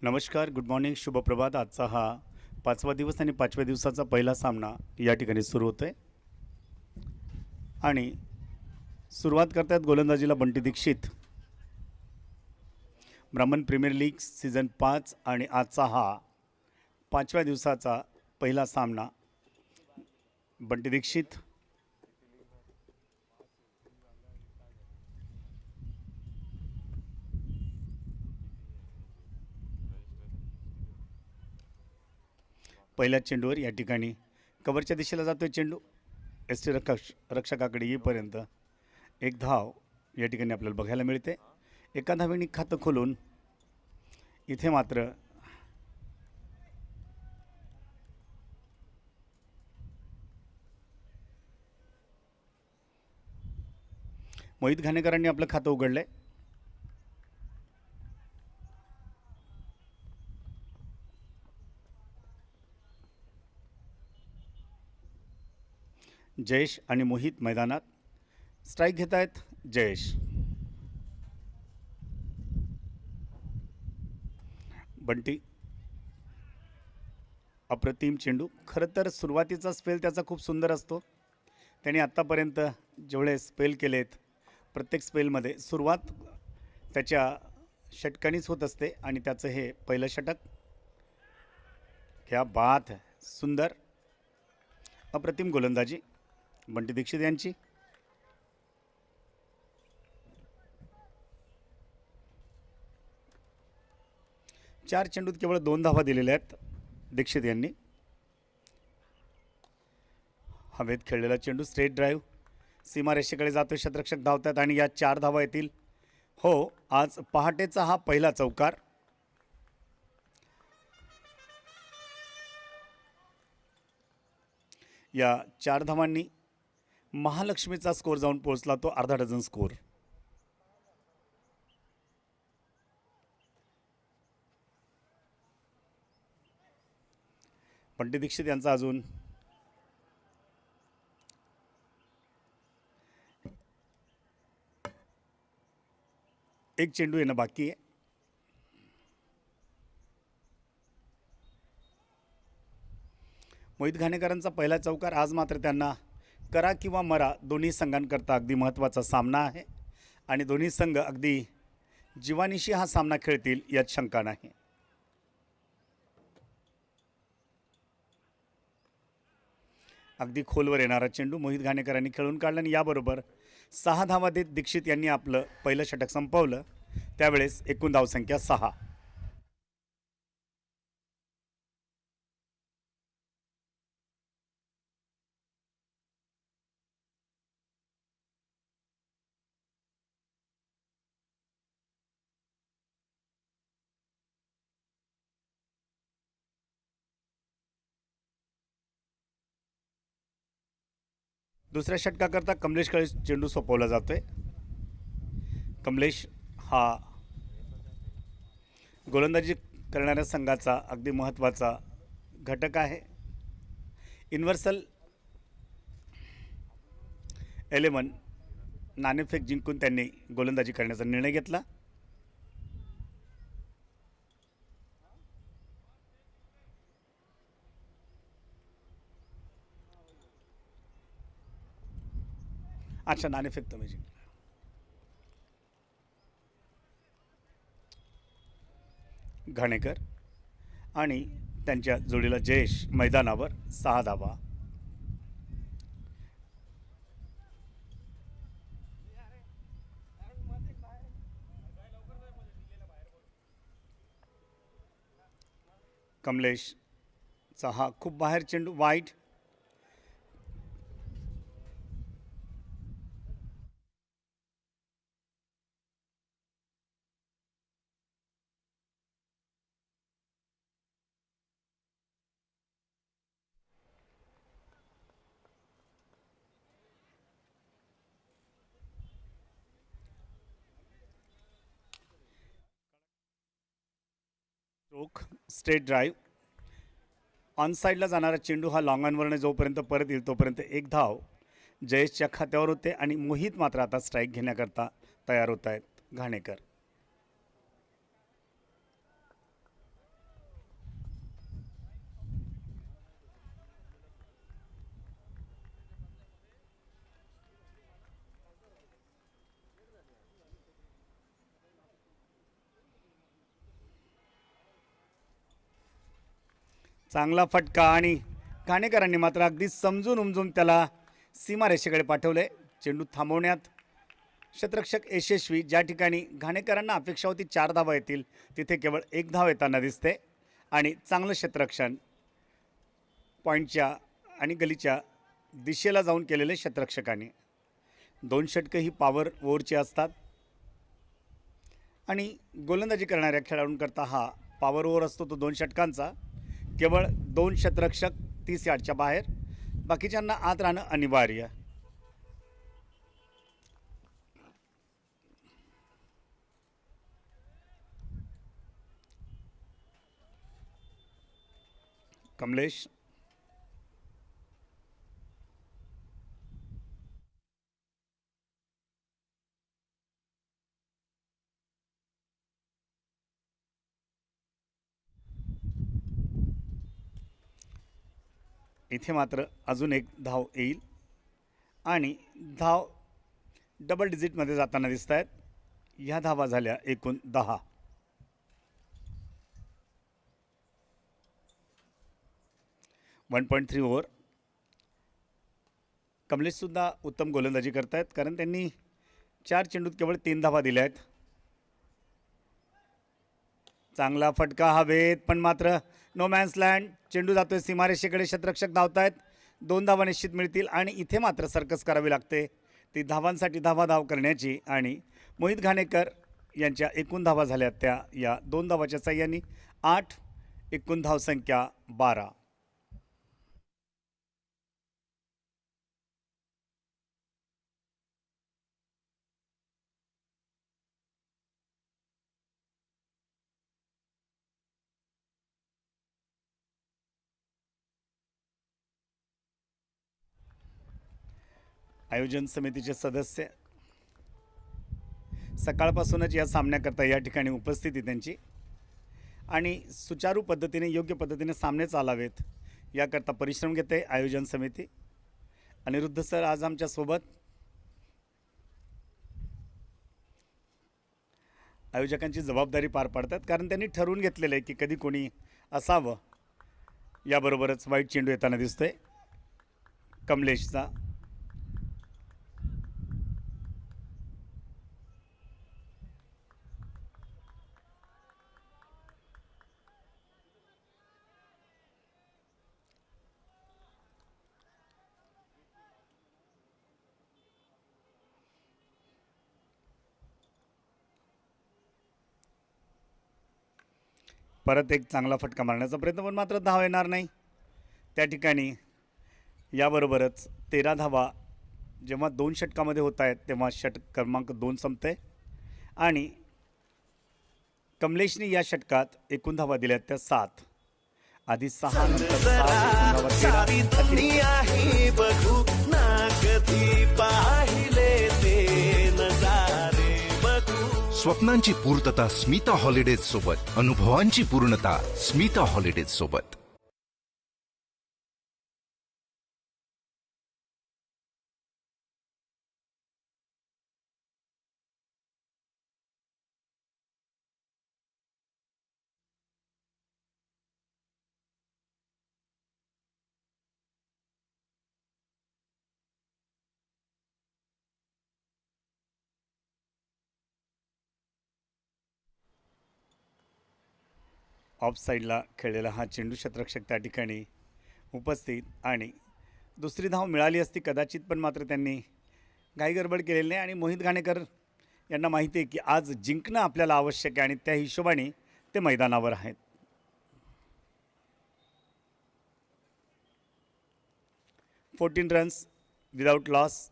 नमस्कार, good morning, शुभप्रभात. आजचा हा 5वा दिवस आणि 5व्या दिवसाचा पहिला सामना या ठिकाणी सुरू होतोय आणि सुरुवात करतायत गोलंदाजीला बंटी दीक्षित. ब्राह्मण प्रीमियर लीग सीझन 5 आणि आजचा हा 5व्या दिवसाचा पहिला सामना. बंटी दीक्षित पहिल्या चेंडूवर या ठिकाणी कव्हरच्या दिशेला जातोय चेंडू. एस टी रक्षकाकडे येईपर्यंत एक धाव या ठिकाणी आपल्याला बघायला मिळते. एका धावेने खातं खोलून इथे मात्र मोहित घाणेकरांनी आपलं खातं उघडलंय. जयेश आणि मोहित मैदानात. स्ट्राईक घेत आहेत जयेश. बंटी अप्रतिम चेंडू. खरं तर सुरुवातीचा स्पेल त्याचा खूप सुंदर असतो. त्याने आत्तापर्यंत जेवढे स्पेल केलेत प्रत्येक स्पेलमध्ये सुरुवात त्याच्या षटकानीच होत असते आणि त्याचं हे पहिलं षटक. क्या बात है, सुंदर अप्रतिम गोलंदाजी बंटी दीक्षित यांची. चार चेंडूत केवळ 2 धावा दिलेल्या आहेत दीक्षित यांनी. हवेत खेळलेला चेंडू स्ट्रेट ड्राईव्ह सीमारेषेकडे जातो. शतरक्षक धावतात आणि या 4 धावा येतील. हो, आज पहाटेचा हा पहिला चौकार. या 4 धावांनी महालक्ष्मीचा स्कोर जाऊन पोहोचला, तो अर्धा डझन स्कोर. बंटी दीक्षित यांचा अजून एक चेंडू येणं बाकी आहे. मोहित घाणेकरांचा पहिला चौकार. आज मात्र त्यांना करा किंवा मरा दोन्ही संघांकरता अगदी महत्त्वाचा सामना आहे आणि दोन्ही संघ अगदी जीवानिशी हा सामना खेळतील यात शंका नाही. अगदी खोलवर येणारा चेंडू मोहित घाणेकरांनी खेळून काढला आणि याबरोबर 6 धावा देत दीक्षित यांनी आपलं पहिलं षटक संपवलं. त्यावेळेस एकूण धावसंख्या 6. दुसऱ्या षटकाकरता कमलेशकडे चेंडू सोपवला जातोय. कमलेश हा गोलंदाजी करणाऱ्या संघाचा अगदी महत्त्वाचा घटक आहे. युनिव्हर्सल 11 नाणेफेक जिंकून त्यांनी गोलंदाजी करण्याचा निर्णय घेतला. अच्छा, नाणेफेक तुम्ही जिंकला. घाणेकर आणि त्यांच्या जोडीला जयेश मैदानावर. 6 धावा. कमलेशचा हा खूप बाहेर चेंडू वाईट. स्ट्रेट ड्राईव्ह ऑन साईडला जाणारा चेंडू हा लॉंग ऑनवरने जोपर्यंत परत येईल तोपर्यंत एक धाव जयेशच्या खात्यावर होते आणि मोहित मात्र आता स्ट्राईक घेण्याकरता तयार होत आहेत घाणेकर. चांगला फटका आणि घाणेकरांनी मात्र अगदी समजून उमजून त्याला सीमारेषेकडे पाठवले. चेंडू थांबवण्यात क्षेत्ररक्षक यशस्वी. ज्या ठिकाणी घाणेकरांना अपेक्षा होती 4 धावा येतील तिथे केवळ 1 धाव येताना दिसते आणि चांगलं क्षेत्ररक्षण पॉईंटच्या आणि गलीच्या दिशेला जाऊन केलेले क्षेत्ररक्षकांनी. 2 षटकं ही पॉवर ओव्हरची असतात आणि गोलंदाजी करणाऱ्या खेळाडूंकरता हा पॉवर ओव्हर असतो तो 2 षटकांचा. केवळ 2 क्षेत्ररक्षक 30 यार्डच्या बाहेर, बाकीच्यांना आत राहणं अनिवार्य. कमलेश इथे मात्र अजून एक धाव येईल आणि धाव डबल डिजिटमध्ये जाताना दिसत आहेत. ह्या धावा झाल्या एकूण 10. 1.3 ओव्हर. कमलेशसुद्धा उत्तम गोलंदाजी करत आहेत कारण त्यांनी 4 चेंडूत केवळ 3 धावा दिल्या आहेत. चांगला फटका हवेत पण मात्र नो मॅन्स लँड. चेंडू जातोय सीमारेषेकडे. क्षेत्ररक्षक धावत आहेत. 2 धावा निश्चित मिळतील आणि इथे मात्र सर्कस करावी लागते ती धावांसाठी धाव करण्याची. आणि मोहित घाणेकर यांच्या एकूण धावा झाल्या त्या या 2 धावाच्या साह्याने 8. एकूण धावसंख्या 12. आयोजन समितीचे सदस्य सकाळपासूनच या सामन्याकरता या ठिकाणी उपस्थिती त्यांची आणि सुचारू पद्धतीने योग्य पद्धतीने सामने चालावेत याकरता परिश्रम घेते आयोजन समिती. अनिरुद्ध सर आज आमच्यासोबत. आयोजकांची जबाबदारी पार पाडतात कारण त्यांनी ठरवून घेतलेलं आहे की कधी कोणी असावं. याबरोबरच वाईट चेंडू येताना दिसतोय कमलेशचा. परत एक चांगला फटका मारण्याचा प्रयत्न पण मात्र धाव येणार नाही त्या ठिकाणी. याबरोबरच 13 धावा जेव्हा 2 षटकामध्ये होत आहेत तेव्हा षटक क्रमांक 2 संपते आणि कमलेशने या षटकात एकूण धावा दिल्या त्या 7. आधी 6 नंतर 7 स्वप्नांची पूर्तता स्मिता हॉलिडेज सोबत. अनुभवांची पूर्णता स्मिता हॉलिडेज सोबत. ऑफ साईडला खेळलेला हा चेंडू क्षेत्ररक्षक त्या ठिकाणी उपस्थित आणि दुसरी धाव मिळाली असती कदाचित पण मात्र त्यांनी घाई गडबड केलेली नाही. आणि मोहित घाणेकर यांना माहिती आहे की आज जिंकणं आपल्याला आवश्यक आहे आणि त्या हिशोबाने ते मैदानावर आहेत. Fourteen runs without loss.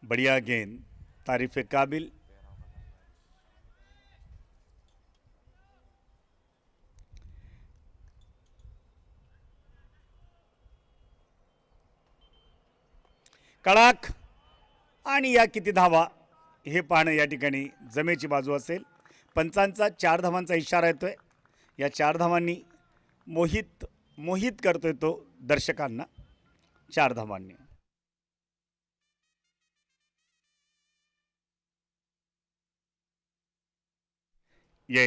बढ़िया गेंद, तारीफ काबिल. कडक आणि या किती धावा हे पाहणं या ठिकाणी जमेची बाजू असेल. पंचांचा 4 धावांचा इशारा येतोय. या 4 धावांनी मोहित करतोय तो दर्शकांना 4 धावांनी. ये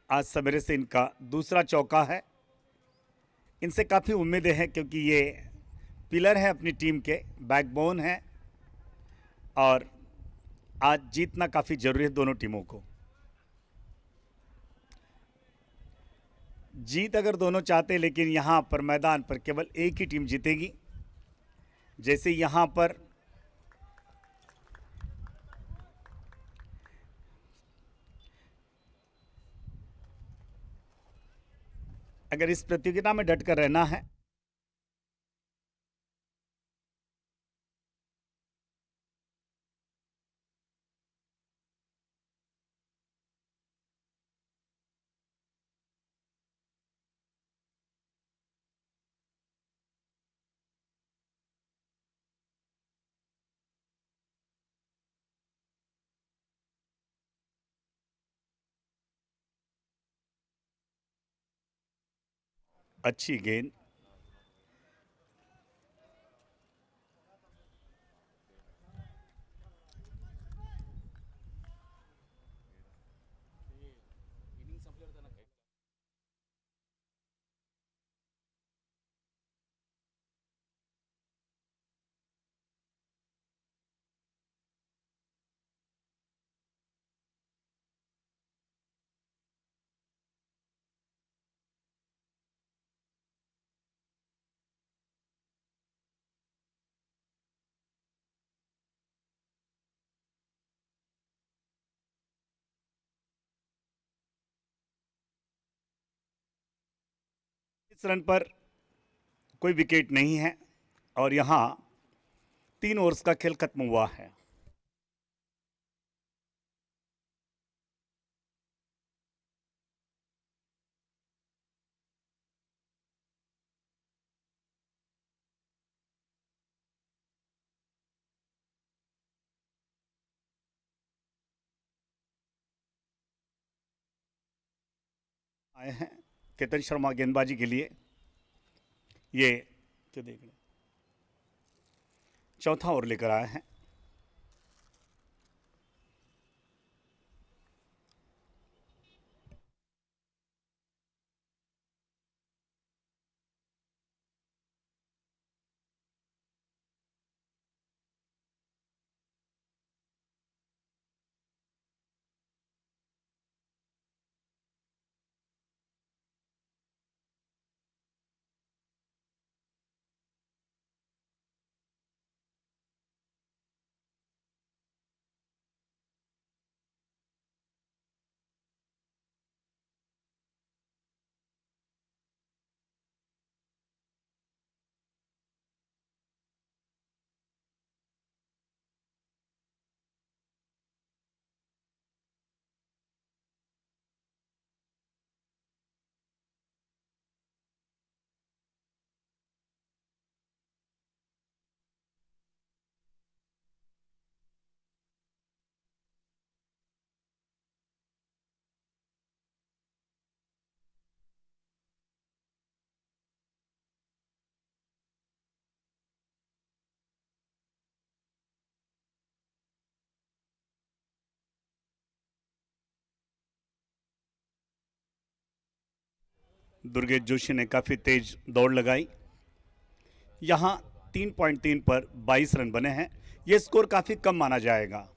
आज सवेरे से इनका दूसरा चौका है। इनसे काफ़ी उम्मीदें हैं क्योंकि ये पिलर है अपनी टीम के, बैकबोन है और आज जीतना काफ़ी ज़रूरी है दोनों टीमों को। जीत अगर दोनों चाहते, लेकिन यहाँ पर मैदान पर केवल एक ही टीम जीतेगी। जैसे यहाँ पर अगर इस प्रतियोगिता में डटकर रहना है अच्छी गेंद, इस रन पर कोई विकेट नहीं है और यहाँ 3 ओवर्स का खेल खत्म हुआ है। आए हैं केतन शर्मा गेंदबाजी के लिए। ये क्या देख रहे, चौथा ओवर लेकर आए हैं। दुर्गेश जोशी ने काफ़ी तेज दौड़ लगाई। यहाँ 3.3 पर 22 रन बने हैं। ये स्कोर काफ़ी कम माना जाएगा।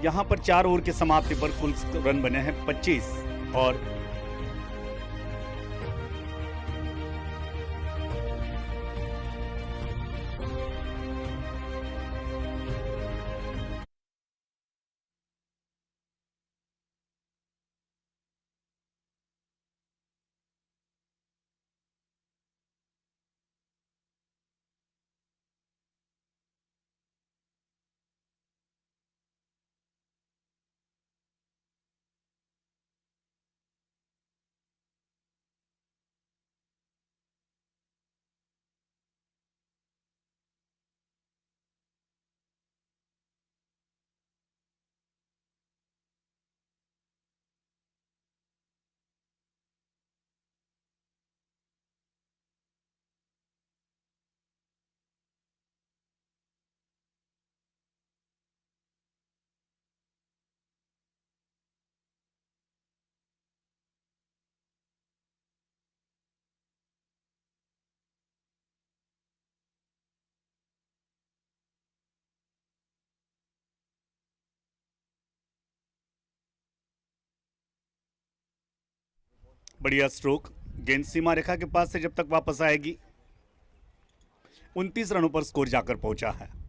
यहाँ पर 4 ओवर की समाप्ति पर कुल रन बने हैं 25 और बढ़िया स्ट्रोक। गेंद सीमा रेखा के पास से जब तक वापस आएगी 29 रनों पर स्कोर जाकर पहुंचा है।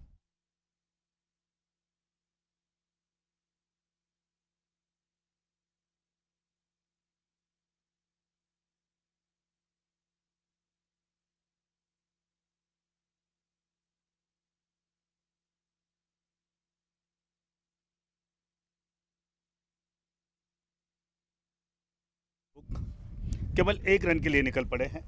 केवल 1 रन के लिए निकल पड़े हैं।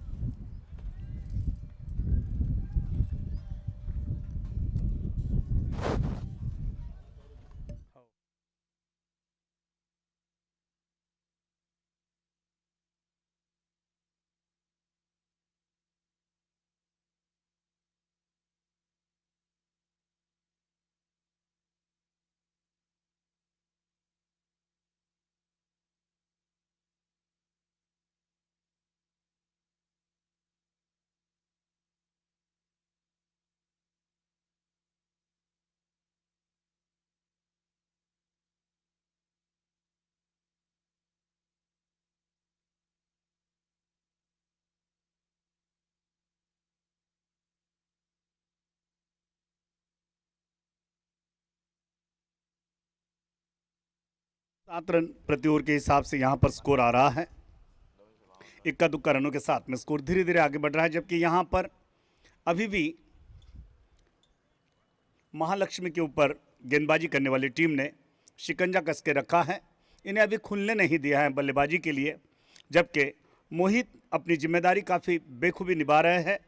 सात रन प्रति ओवर के हिसाब से यहां पर स्कोर आ रहा है। इक्का दुक्का रनों के साथ में स्कोर धीरे धीरे आगे बढ़ रहा है, जबकि यहां पर अभी भी महालक्ष्मी के ऊपर गेंदबाजी करने वाली टीम ने शिकंजा कस के रखा है। इन्हें अभी खुलने नहीं दिया है बल्लेबाजी के लिए, जबकि मोहित अपनी जिम्मेदारी काफ़ी बेखूबी निभा रहे हैं।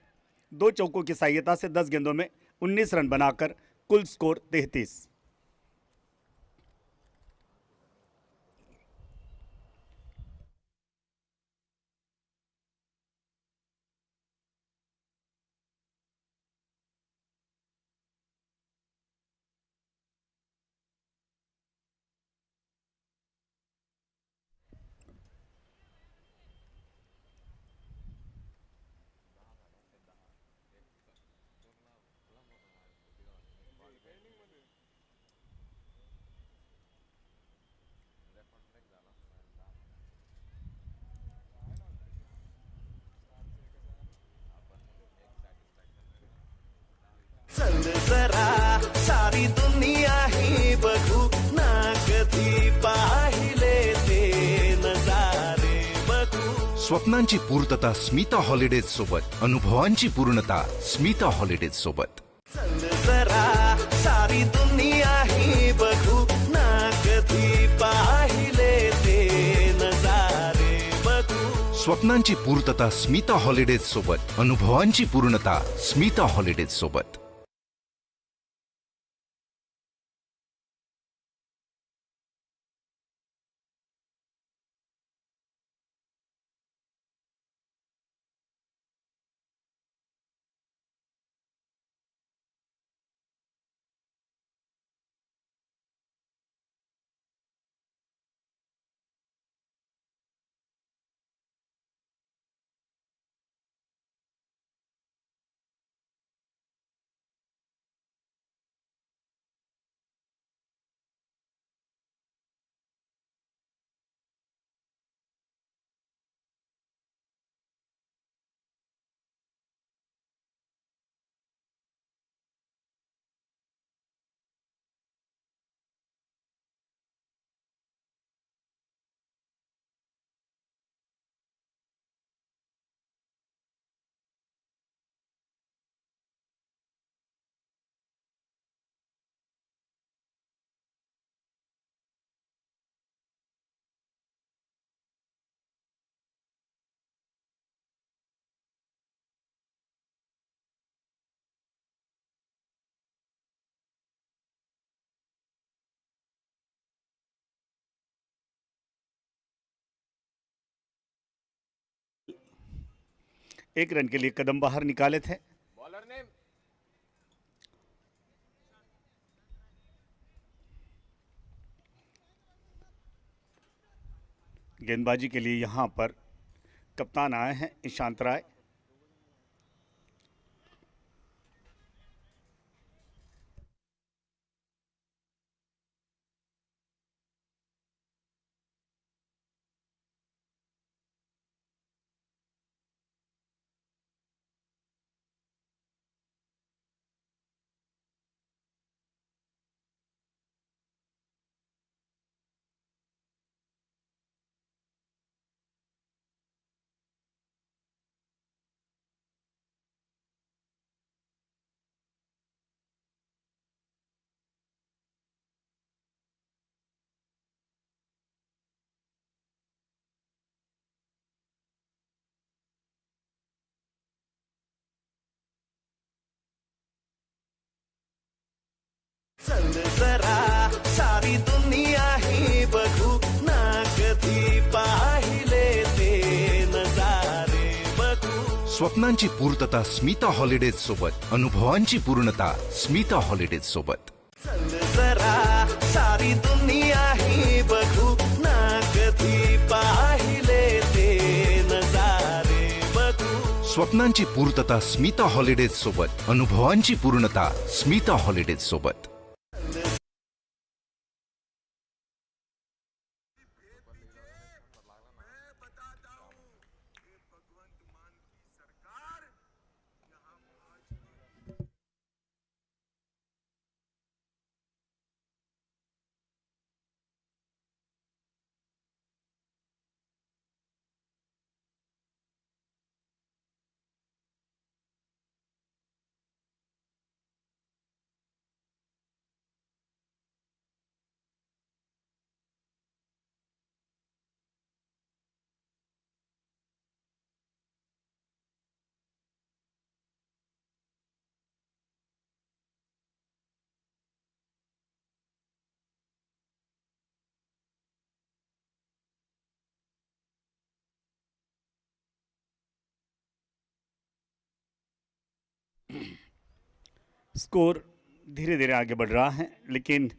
2 चौकों की सहायता से 10 गेंदों में 19 रन बनाकर कुल स्कोर 33। चल जरा सारी दुनिया ही बघू ना कधी पाहिले ते नजारे बघू। स्वप्नांची पूर्तता स्मिता हॉलिडेज सोबत, अनुभवांची पूर्णता स्मिता हॉलिडेज सोबत. चल जरा सारी दुनिया ही बघू ना कधी पाहिले ते नजारे बघू। स्वप्नांची पूर्तता स्मिता हॉलिडेज सोबत, अनुभवांची पूर्णता स्मिता हॉलिडेज सोबत. एक रन के लिए कदम बाहर निकाले थे। गेंदबाजी के लिए यहां पर कप्तान आए हैं ईशांत राय। चल जरा सारी दुनिया ही बघू ना कधी पाहिले ते नजारे बघू। स्वप्नांची पूर्तता स्मिता हॉलिडेज सोबत, अनुभवांची पूर्णता स्मिता हॉलिडेज सोबत. चल जरा सारी दुनिया ही बघू ना कधी पाहिले ते नजारे बघू। स्वप्नांची पूर्तता स्मिता हॉलिडेज सोबत, अनुभवांची पूर्णता स्मिता हॉलिडेज सोबत. स्कोर धीरे धीरे आगे बढ़ रहा है, लेकिन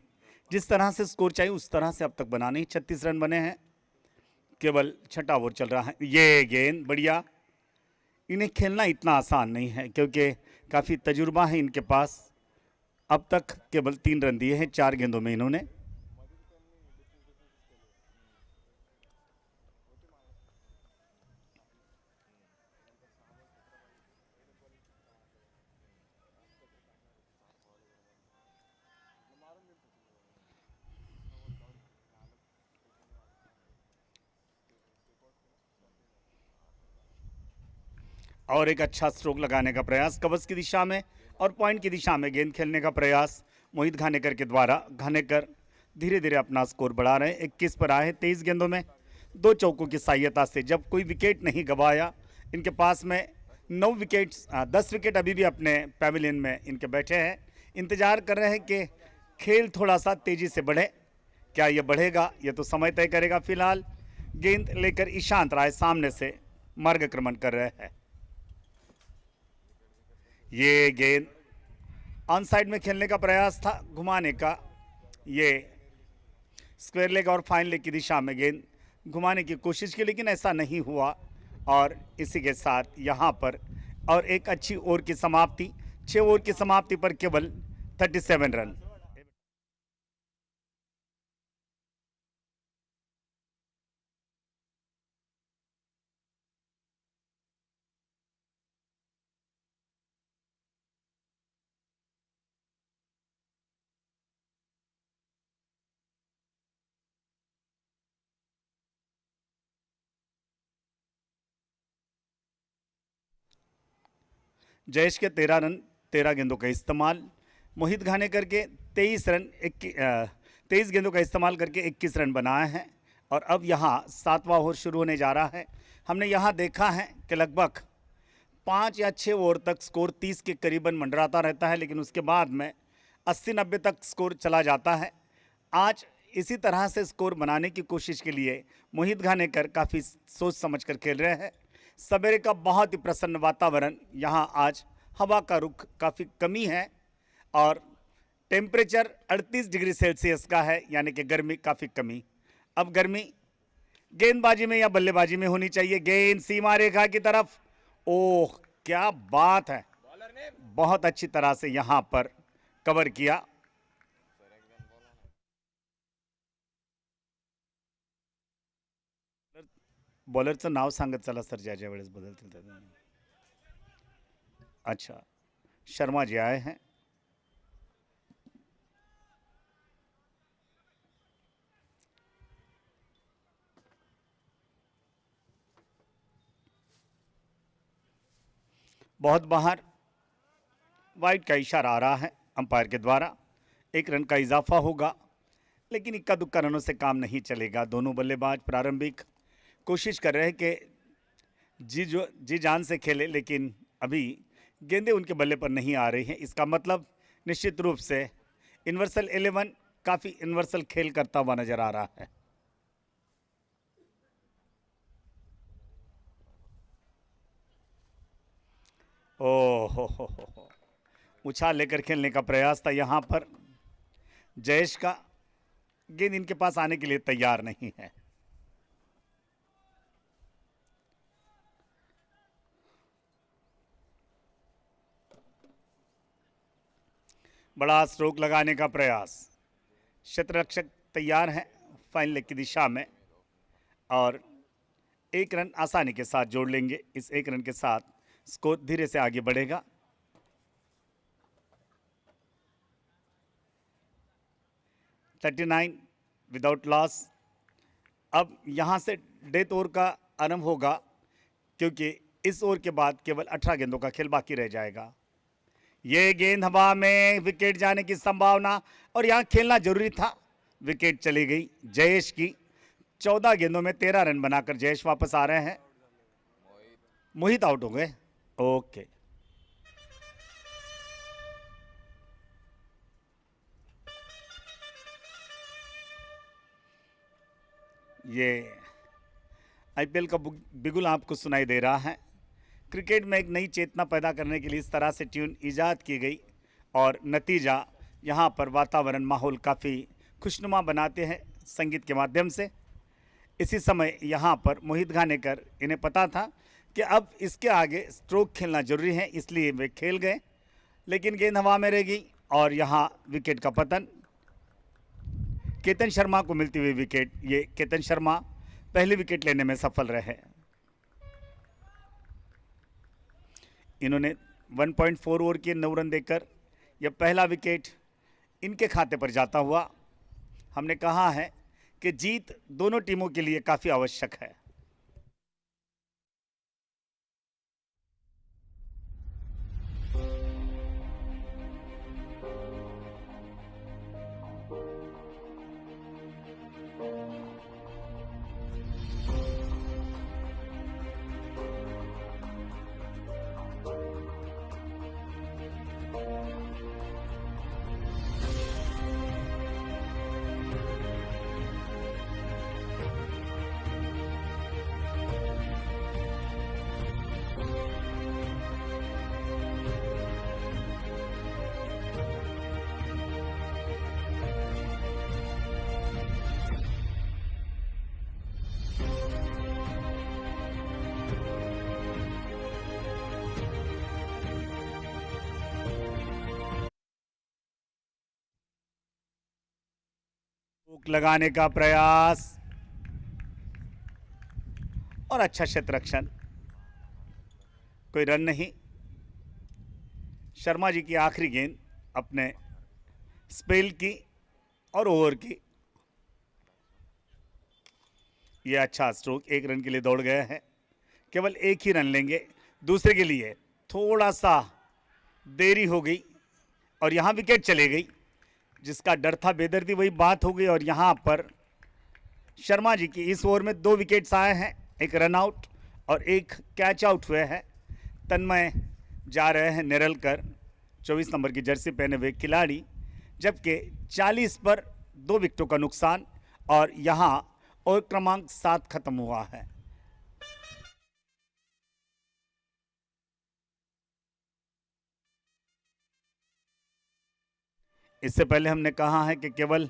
जिस तरह से स्कोर चाहिए उस तरह से अब तक बना नहीं। 36 रन बने हैं, केवल छठा ओवर चल रहा है। ये गेंद बढ़िया। इन्हें खेलना इतना आसान नहीं है क्योंकि काफ़ी तजुर्बा है इनके पास। अब तक केवल 3 रन दिए हैं 4 गेंदों में इन्होंने। और एक अच्छा स्ट्रोक लगाने का प्रयास कवच की दिशा में और पॉइंट की दिशा में गेंद खेलने का प्रयास मोहित घानेकर के द्वारा। घानेकर धीरे धीरे अपना स्कोर बढ़ा रहे हैं। 21 पर आए 23 गेंदों में 2 चौकों की सहायता से। जब कोई विकेट नहीं गंवाया, इनके पास में 9 विकेट्स 10 विकेट अभी भी अपने पैविलियन में इनके बैठे हैं। इंतजार कर रहे हैं कि खेल थोड़ा सा तेजी से बढ़े। क्या ये बढ़ेगा, ये तो समय तय करेगा। फिलहाल गेंद लेकर ईशांत राय सामने से मार्गक्रमण कर रहे हैं। ये गेंद ऑन साइड में खेलने का प्रयास था, घुमाने का। ये स्क्वायर लेग और फाइन लेग की दिशा में गेंद घुमाने की कोशिश की, लेकिन ऐसा नहीं हुआ। और इसी के साथ यहाँ पर और एक अच्छी ओवर की समाप्ति। 6 ओवर की समाप्ति पर केवल 37 रन। जयेश के 13 रन 13 गेंदों का इस्तेमाल। मोहित घानेकर के 23 गेंदों का इस्तेमाल करके 21 रन बनाए हैं। और अब यहाँ 7वां ओवर शुरू होने जा रहा है। हमने यहाँ देखा है कि लगभग 5 या 6 ओवर तक स्कोर 30 के करीबन मंडराता रहता है, लेकिन उसके बाद में 80-90 तक स्कोर चला जाता है। आज इसी तरह से स्कोर बनाने की कोशिश के लिए मोहित घानेकर काफ़ी सोच समझ कर खेल रहे हैं। सवेरे का बहुत ही प्रसन्न वातावरण। यहाँ आज हवा का रुख काफ़ी कमी है और टेम्परेचर 38 डिग्री सेल्सियस का है, यानी कि गर्मी काफ़ी कमी। अब गर्मी गेंदबाजी में या बल्लेबाजी में होनी चाहिए। गेंद सीमा रेखा की तरफ, ओह क्या बात है, बहुत अच्छी तरह से यहाँ पर कवर किया। बॉलरचं नाव सांगत चला सर, ज्या ज्या वेळेस बदलतील त्या। अच्छा, शर्मा जी आए हैं। बहुत बाहर, वाइड का इशारा आ रहा है अंपायर के द्वारा। 1 रन का इजाफा होगा, लेकिन इक्का दुक्का रनों से काम नहीं चलेगा। दोनों बल्लेबाज प्रारंभिक कोशिश कर रहे हैं कि जी जान से खेले, लेकिन अभी गेंदें उनके बल्ले पर नहीं आ रही हैं। इसका मतलब निश्चित रूप से यूनिवर्सल 11 काफ़ी यूनिवर्सल खेल करता हुआ नजर आ रहा है। ओह हो, उछाल लेकर खेलने का प्रयास था यहाँ पर जयेश का। गेंद इनके पास आने के लिए तैयार नहीं है। बड़ा स्ट्रोक लगाने का प्रयास, क्षेत्ररक्षक तैयार है फाइन लेग की दिशा में और 1 रन आसानी के साथ जोड़ लेंगे। इस 1 रन के साथ स्कोर धीरे से आगे बढ़ेगा। (39) विदाउट लॉस। अब यहाँ से डेथ ओवर का आरंभ होगा, क्योंकि इस ओवर के बाद केवल 18 गेंदों का खेल बाकी रह जाएगा। ये गेंद हवा में, विकेट जाने की संभावना, और यहाँ खेलना जरूरी था। विकेट चली गई जयेश की। 14 गेंदों में 13 रन बनाकर जयेश वापस आ रहे हैं। मोहित आउट हो गए। ओके, ये आईपीएल का बिगुल आपको सुनाई दे रहा है। क्रिकेट में एक नई चेतना पैदा करने के लिए इस तरह से ट्यून इजाद की गई और नतीजा यहाँ पर वातावरण, माहौल काफ़ी खुशनुमा बनाते हैं संगीत के माध्यम से। इसी समय यहाँ पर मोहित घानेकर, इन्हें पता था कि अब इसके आगे स्ट्रोक खेलना जरूरी है, इसलिए वे खेल गए, लेकिन गेंद हवा में रह गई और यहाँ विकेट का पतन। केतन शर्मा को मिलती हुई विकेट। ये केतन शर्मा पहली विकेट लेने में सफल रहे। इन्होंने 1.4 ओवर के 9 रन देकर यह पहला विकेट इनके खाते पर जाता हुआ। हमने कहा है कि जीत दोनों टीमों के लिए काफ़ी आवश्यक है। हुक लगाने का प्रयास और अच्छा क्षेत्ररक्षण, कोई रन नहीं। शर्मा जी की आखिरी गेंद अपने स्पेल की और ओवर की। यह अच्छा स्ट्रोक, 1 रन के लिए दौड़ गए हैं। केवल 1 ही रन लेंगे। दूसरे के लिए थोड़ा सा देरी हो गई और यहाँ विकेट चले गई, जिसका डर था बेदर्दी वही बात हो गई। और यहाँ पर शर्मा जी की इस ओवर में 2 विकेट्स आए हैं, 1 रन आउट और 1 कैच आउट हुए हैं। तन्मय जा रहे हैं निरलकर, 24 नंबर की जर्सी पहने हुए खिलाड़ी, जबकि 40 पर 2 विकेटों का नुकसान और यहाँ ओवर क्रमांक 7 खत्म हुआ है। इससे पहले हमने कहा है कि केवल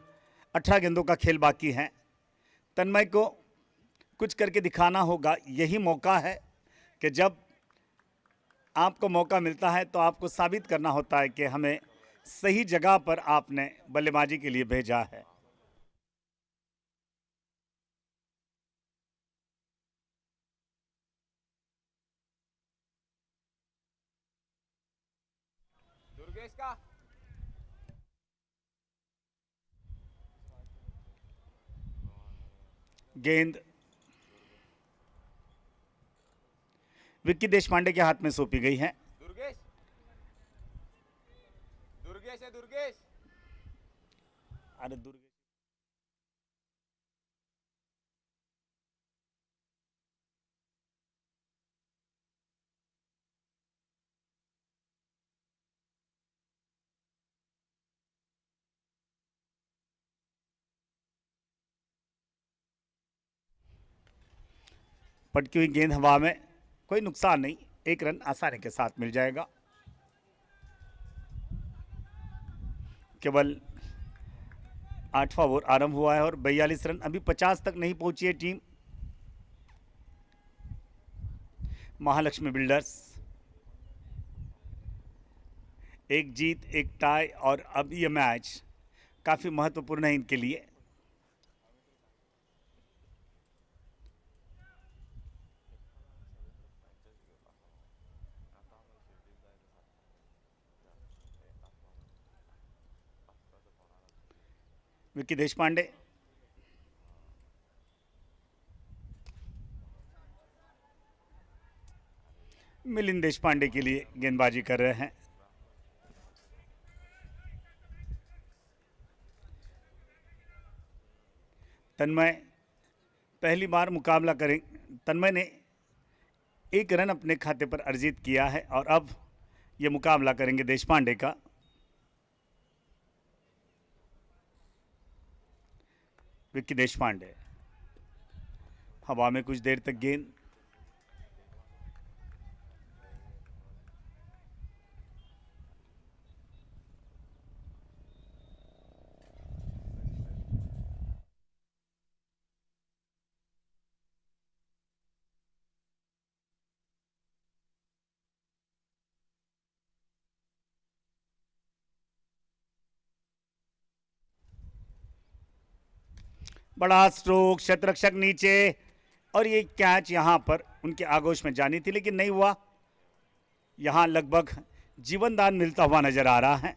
18 गेंदों का खेल बाकी है। तन्मय को कुछ करके दिखाना होगा। यही मौका है कि जब आपको मौका मिलता है तो आपको साबित करना होता है कि हमें सही जगह पर आपने बल्लेबाजी के लिए भेजा है। दुर्गेश का गेंद विक्की देशपांडे के हाथ में सौंपी गई है। दुर्गेश दुर्गेश है दुर्गेश अरे दुर्गे पटकी हुई गेंद हवा में, कोई नुकसान नहीं, 1 रन आसानी के साथ मिल जाएगा। केवल 8वां ओवर आरंभ हुआ है और 42 रन, अभी 50 तक नहीं पहुंची है टीम महालक्ष्मी बिल्डर्स। एक जीत, एक टाई और अब यह मैच काफी महत्वपूर्ण है इनके लिए। विक्की देशपांडे मिलिंद देशपांडे के लिए गेंदबाजी कर रहे हैं। तन्मय पहली बार मुकाबला करें। तन्मय ने 1 रन अपने खाते पर अर्जित किया है और अब यह मुकाबला करेंगे देशपांडे का। विक्की देशपांडे हवा में कुछ देर तक गेंद, बड़ा स्ट्रोक, शतरक्षक नीचे और ये कैच यहां पर उनके आगोश में जानी थी लेकिन नहीं हुआ। यहां लगभग जीवनदान मिलता हुआ नजर आ रहा है।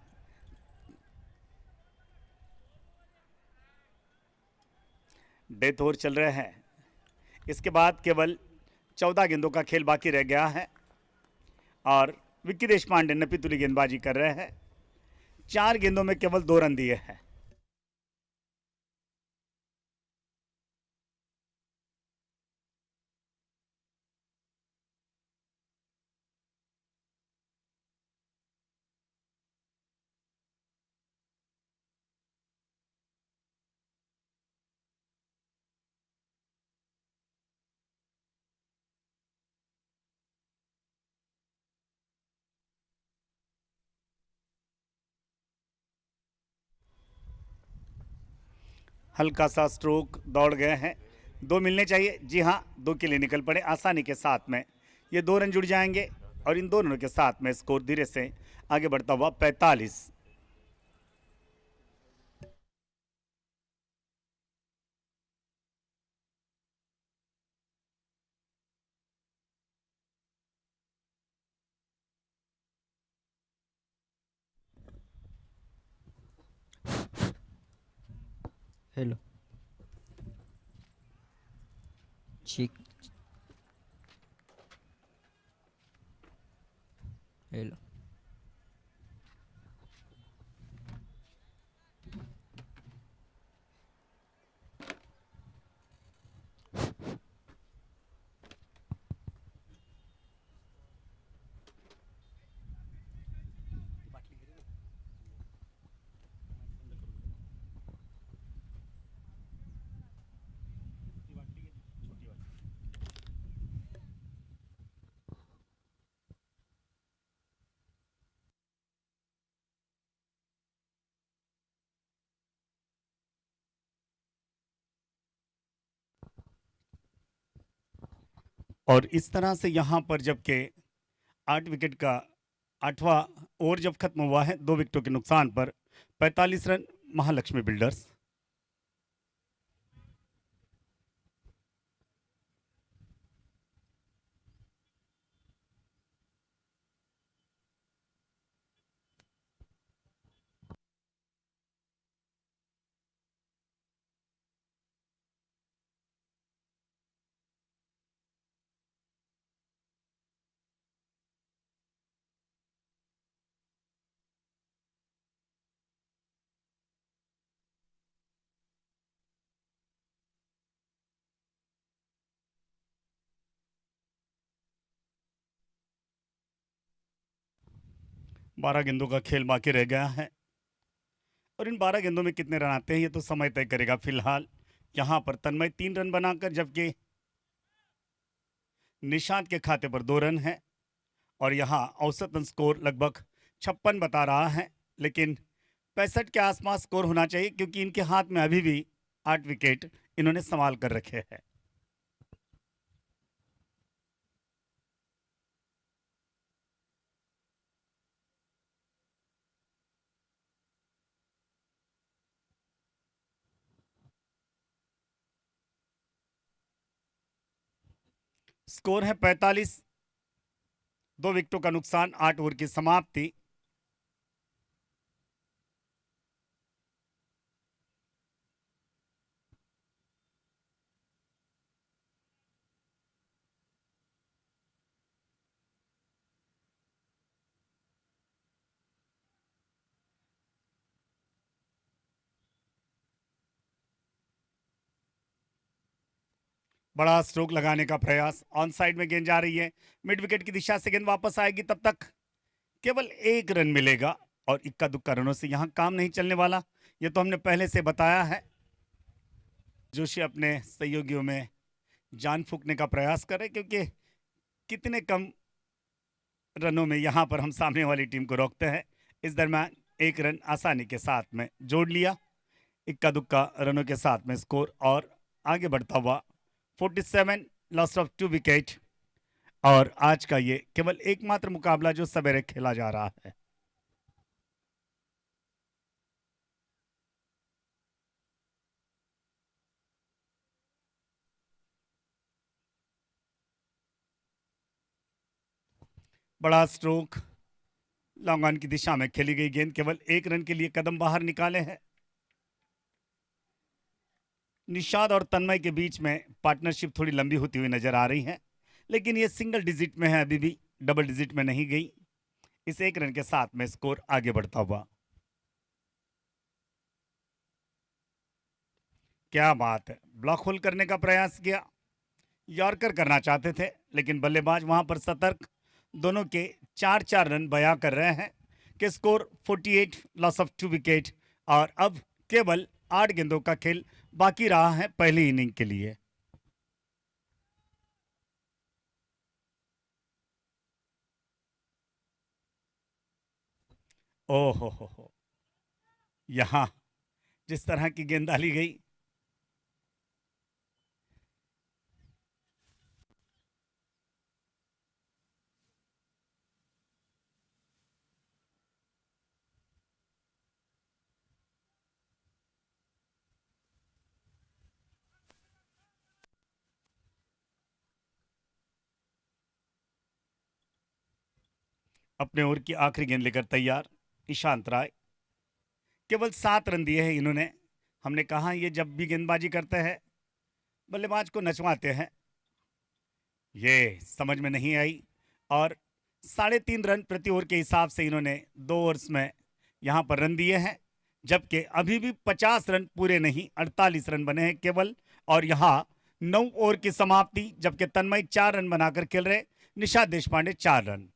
डेथ ओवर चल रहे हैं। इसके बाद केवल 14 गेंदों का खेल बाकी रह गया है और विक्की देशपांडे नपीतुली गेंदबाजी कर रहे हैं। 4 गेंदों में केवल 2 रन दिए हैं। हल्का सा स्ट्रोक, दौड़ गए हैं। 2 मिलने चाहिए, जी हाँ 2 के लिए निकल पड़े आसानी के साथ में। ये 2 रन जुड़ जाएंगे और इन दोनों के साथ में स्कोर धीरे से आगे बढ़ता हुआ 45। हेलो ठीक हेलो और इस तरह से यहाँ पर जबकि 8 विकेट का 8वां ओवर जब खत्म हुआ है 2 विकेटों के नुकसान पर 45 रन महालक्ष्मी बिल्डर्स। बारह गेंदों का खेल बाकी रह गया है और इन 12 गेंदों में कितने रन आते हैं ये तो समय तय करेगा। फिलहाल यहाँ पर तन्मय 3 रन बनाकर जबकि निशांत के खाते पर 2 रन है और यहाँ औसतन स्कोर लगभग 56 बता रहा है, लेकिन 65 के आसपास स्कोर होना चाहिए क्योंकि इनके हाथ में अभी भी 8 विकेट इन्होंने संभाल कर रखे हैं। स्कोर है 45, 2 विकेटों का नुकसान, 8 ओवर की समाप्ति। बड़ा स्ट्रोक लगाने का प्रयास, ऑन साइड में गेंद जा रही है, मिड विकेट की दिशा से गेंद वापस आएगी, तब तक केवल 1 रन मिलेगा और इक्का दुक्का रनों से यहां काम नहीं चलने वाला, ये तो हमने पहले से बताया है। जोशी अपने सहयोगियों में जान फूंकने का प्रयास करे क्योंकि कितने कम रनों में यहां पर हम सामने वाली टीम को रोकते हैं। इस दरम्यान 1 रन आसानी के साथ में जोड़ लिया, इक्का दुक्का रनों के साथ में स्कोर और आगे बढ़ता हुआ 47, लॉस ऑफ 2 विकेट। और आज का ये केवल एकमात्र मुकाबला जो सवेरे खेला जा रहा है। बड़ा स्ट्रोक, लॉन्ग ऑन की दिशा में खेली गई गेंद केवल 1 रन के लिए कदम बाहर निकाले हैं। निशाद और तन्मय के बीच में पार्टनरशिप थोड़ी लंबी होती हुई नजर आ रही है, लेकिन ये सिंगल डिजिट में है, अभी भी डबल डिजिट में नहीं गई। इस 1 रन के साथ में स्कोर आगे बढ़ता हुआ। क्या बात है, ब्लॉक होल करने का प्रयास किया, यॉर्कर करना चाहते थे लेकिन बल्लेबाज वहां पर सतर्क, दोनों के 4-4 रन बयां कर रहे हैं कि स्कोर 48, लॉस ऑफ 2 विकेट। और अब केवल 8 गेंदों का खेल बाकी रहा है पहली इनिंग के लिए। ओहो हो, यहां जिस तरह की गेंद डाली गई, अपने ओवर की आखिरी गेंद लेकर तैयार ईशांत राय। केवल 7 रन दिए हैं इन्होंने। हमने कहा ये जब भी गेंदबाजी करते हैं बल्लेबाज को नचवाते हैं, ये समझ में नहीं आई और 3.5 रन प्रति ओवर के हिसाब से इन्होंने 2 ओवर्स में यहाँ पर रन दिए हैं, जबकि अभी भी 50 रन पूरे नहीं, 48 रन बने हैं केवल। और यहाँ 9 ओवर की समाप्ति, जबकि तन्मय 4 रन बनाकर खेल रहे, निशाद देशपांडे 4 रन।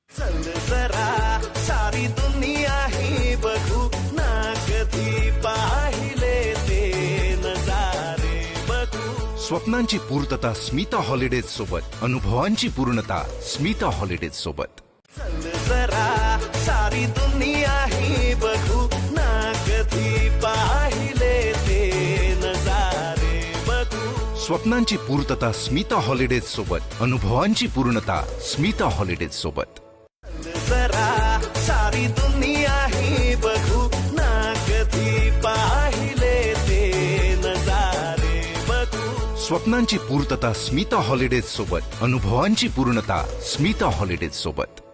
चल जरा सारी दुनिया ही बघू ना, कधी पाहिले ते नजारे बघू। स्वप्नांची पूर्तता स्मिता हॉलिडेज सोबत, अनुभवांची पूर्णता स्मिता हॉलिडेज सोबत। चल जरा सारी दुनिया ही बघू ना, कधी पाहिले ते नजारे बघू। स्वप्नांची पूर्तता स्मिता हॉलिडेज सोबत, अनुभवांची पूर्णता स्मिता हॉलिडेज सोबत. जरा सारी दुनिया ही बघू ना, कधी पाहिले ते नजारे बघू. स्वप्नांची पूर्तता स्मिता हॉलिडेज सोबत, अनुभवांची पूर्णता स्मिता हॉलिडेज सोबत.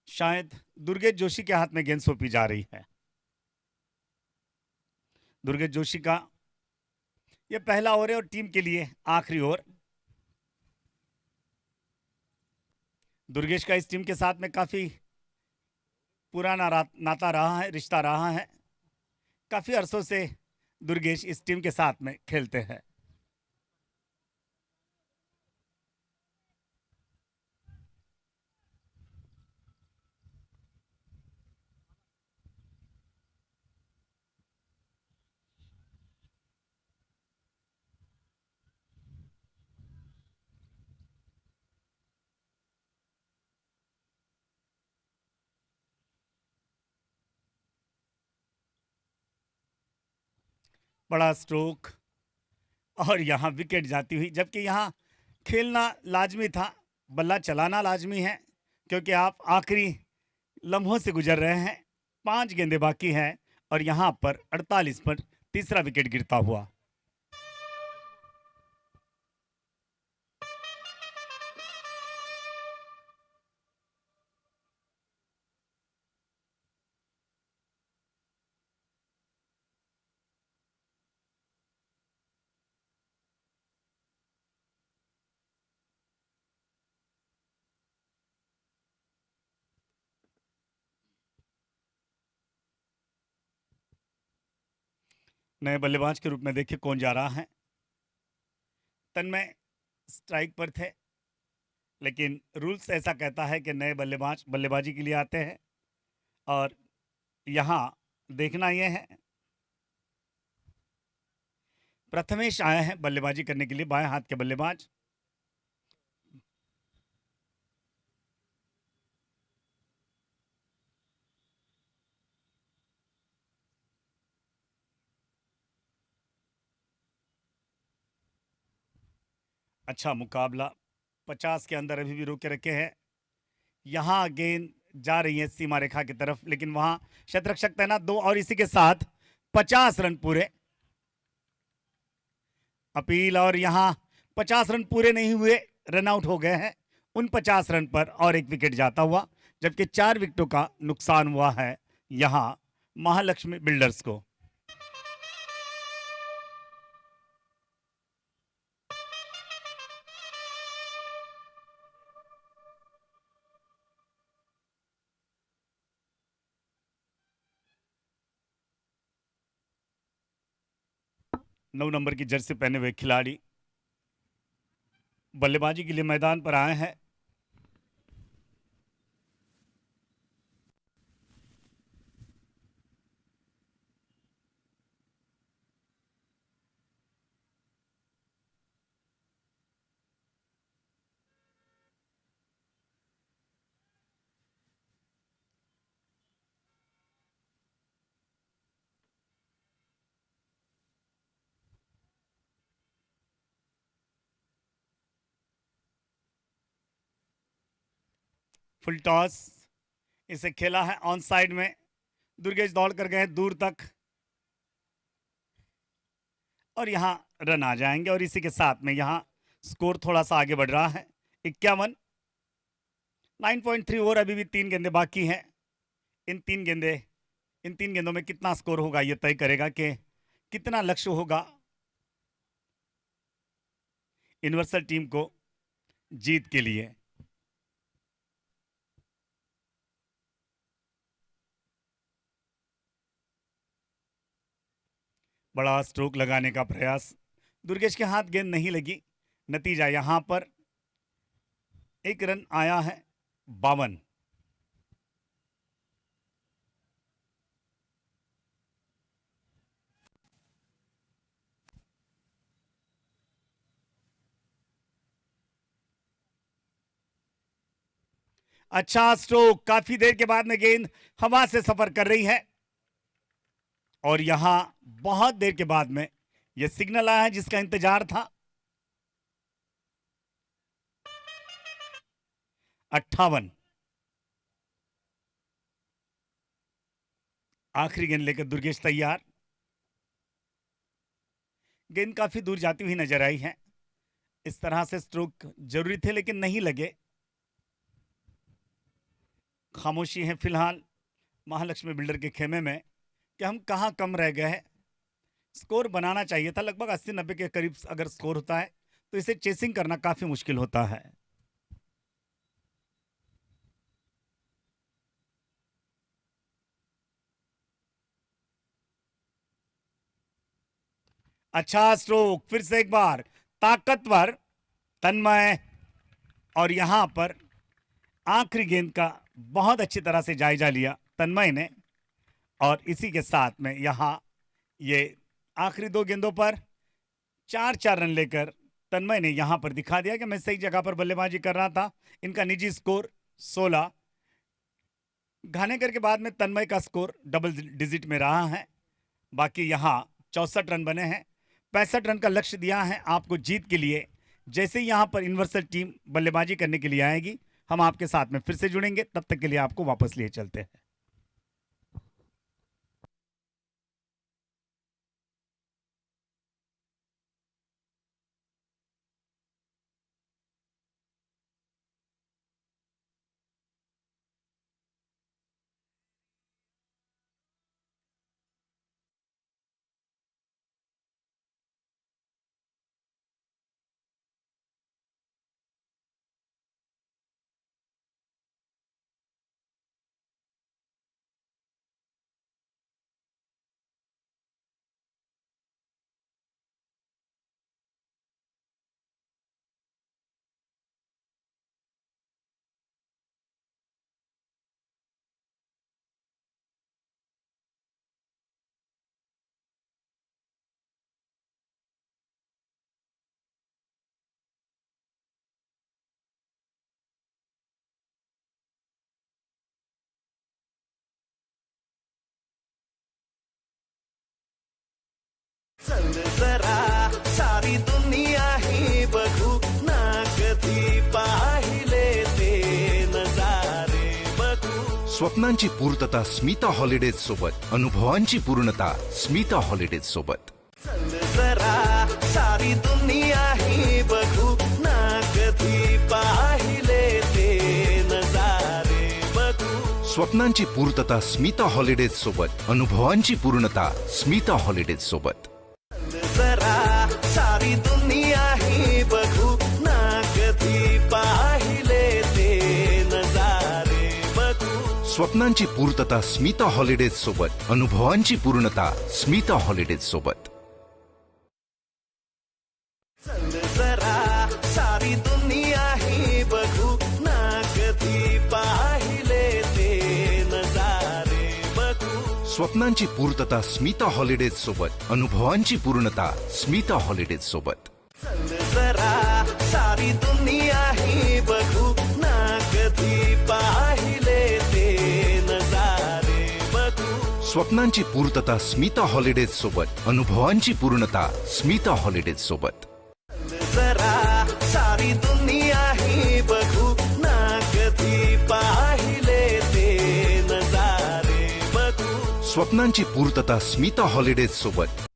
शायद दुर्गेश जोशी के हाथ में गेंद सौंपी जा रही है. दुर्गेश जोशी का यह पहला ओवर है और टीम के लिए आखिरी ओवर. दुर्गेश का इस टीम के साथ में काफी पुराना नाता रहा है, रिश्ता रहा है. काफी अरसों से दुर्गेश इस टीम के साथ में खेलते हैं. बड़ा स्ट्रोक और यहाँ विकेट जाती हुई, जबकि यहाँ खेलना लाजमी था, बल्ला चलाना लाजमी है, क्योंकि आप आखिरी लम्हों से गुजर रहे हैं. 5 गेंदें बाकी हैं और यहाँ पर 48 पर तीसरा विकेट गिरता हुआ. नए बल्लेबाज के रूप में देखिए कौन जा रहा है. तन्मय स्ट्राइक पर थे, लेकिन रूल्स ऐसा कहता है कि नए बल्लेबाज बल्लेबाजी के लिए आते हैं. और यहाँ देखना यह है, प्रथमेश आए हैं बल्लेबाजी करने के लिए, बाएं हाथ के बल्लेबाज. अच्छा मुकाबला, 50 के अंदर अभी भी रोके रखे हैं. यहाँ गेंद जा रही है सीमा रेखा की तरफ, लेकिन वहां शतरक्षक तैनात 2 और इसी के साथ 50 रन पूरे. अपील, और यहाँ 50 रन पूरे नहीं हुए, रन आउट हो गए हैं. उन 50 रन पर और एक विकेट जाता हुआ, जबकि 4 विकेटों का नुकसान हुआ है यहाँ महालक्ष्मी बिल्डर्स को. नौ नंबर की जर्सी पहने हुए खिलाड़ी बल्लेबाजी के लिए मैदान पर आए हैं. फुल टॉस इसे खेला है ऑन साइड में. दुर्गेश दौड़ कर गए दूर तक और यहां रन आ जाएंगे, और इसी के साथ में यहां स्कोर थोड़ा सा आगे बढ़ रहा है. 51, 9.3 ओवर, अभी भी 3 गेंदें बाकी हैं. इन तीन गेंदों में कितना स्कोर होगा यह तय करेगा कि कितना लक्ष्य होगा यूनिवर्सल टीम को जीत के लिए. बड़ा स्ट्रोक लगाने का प्रयास, दुर्गेश के हाथ गेंद नहीं लगी. नतीजा यहां पर 1 रन आया है, 52. अच्छा स्ट्रोक, काफी देर के बाद में गेंद हवा से सफर कर रही है और यहां बहुत देर के बाद में यह सिग्नल आया है जिसका इंतजार था। 58। आखिरी गेंद लेकर दुर्गेश तैयार। गेंद काफी दूर जाती हुई नजर आई है। इस तरह से स्ट्रोक जरूरी थे लेकिन नहीं लगे। खामोशी है फिलहाल महालक्ष्मी बिल्डर के खेमे में कि हम कहां कम रह गए हैं। स्कोर बनाना चाहिए था, लगभग 80-90 के करीब अगर स्कोर होता है तो इसे चेसिंग करना काफी मुश्किल होता है। अच्छा स्ट्रोक, फिर से एक बार ताकतवर तन्मय, और यहां पर आखिरी गेंद का बहुत अच्छी तरह से जायजा लिया तन्मय ने, और इसी के साथ में यहां ये आखिरी 2 गेंदों पर 4-4 रन लेकर तन्मय ने यहां पर दिखा दिया कि मैं सही जगह पर बल्लेबाजी कर रहा था। इनका निजी स्कोर 16। घानेकर के बाद में तन्मय का स्कोर डबल डिजिट में रहा है। बाकी यहां 64 रन बने हैं। 65 रन का लक्ष्य दिया है आपको जीत के लिए। जैसे ही यहां पर यूनिवर्सल टीम बल्लेबाजी करने के लिए आएगी हम आपके साथ में फिर से जुड़ेंगे। तब तक के लिए आपको वापस लिए चलते हैं। चल जरा सारी दुनिया ही बघू ना कधी पाहिले ते नजारे बघू. स्वप्नांची पूर्तता स्मिता हॉलिडेज सोबत, अनुभवांची पूर्णता स्मिता हॉलिडेज सोबत. चल जरा सारी दुनिया ही बघू ना कधी पाहिले ते नजारे बघू. स्वप्नांची पूर्तता स्मिता हॉलिडेज सोबत, अनुभवांची पूर्णता स्मिता हॉलिडेज सोबत. जरा सारी दुनिया ही बघू ना कधी पाहिले ते नजारे बघू. स्वप्नांची पूर्तता स्मिता हॉलिडेज सोबत, अनुभवांची पूर्णता स्मिता हॉलिडेज सोबत. चल जरा सारी दुनिया ही बघू ना कधी पाहिले ते नजारे बघू. स्वप्नांची पूर्तता स्मिता हॉलिडेज सोबत, अनुभवांची पूर्णता स्मिता हॉलिडेज सोबत. चल जरा सारी दुनिया ही बघू ना कधी पाहिले ते नजारे बघू. स्वप्नांची पूर्तता स्मिता हॉलिडेज सोबत, अनुभवांची पूर्णता स्मिता हॉलिडेज सोबत. जरा सारी दुनिया ही बघू ना कधी पाहिले ते नजारे बघू. स्वप्नांची पूर्तता स्मिता हॉलिडेज सोबत.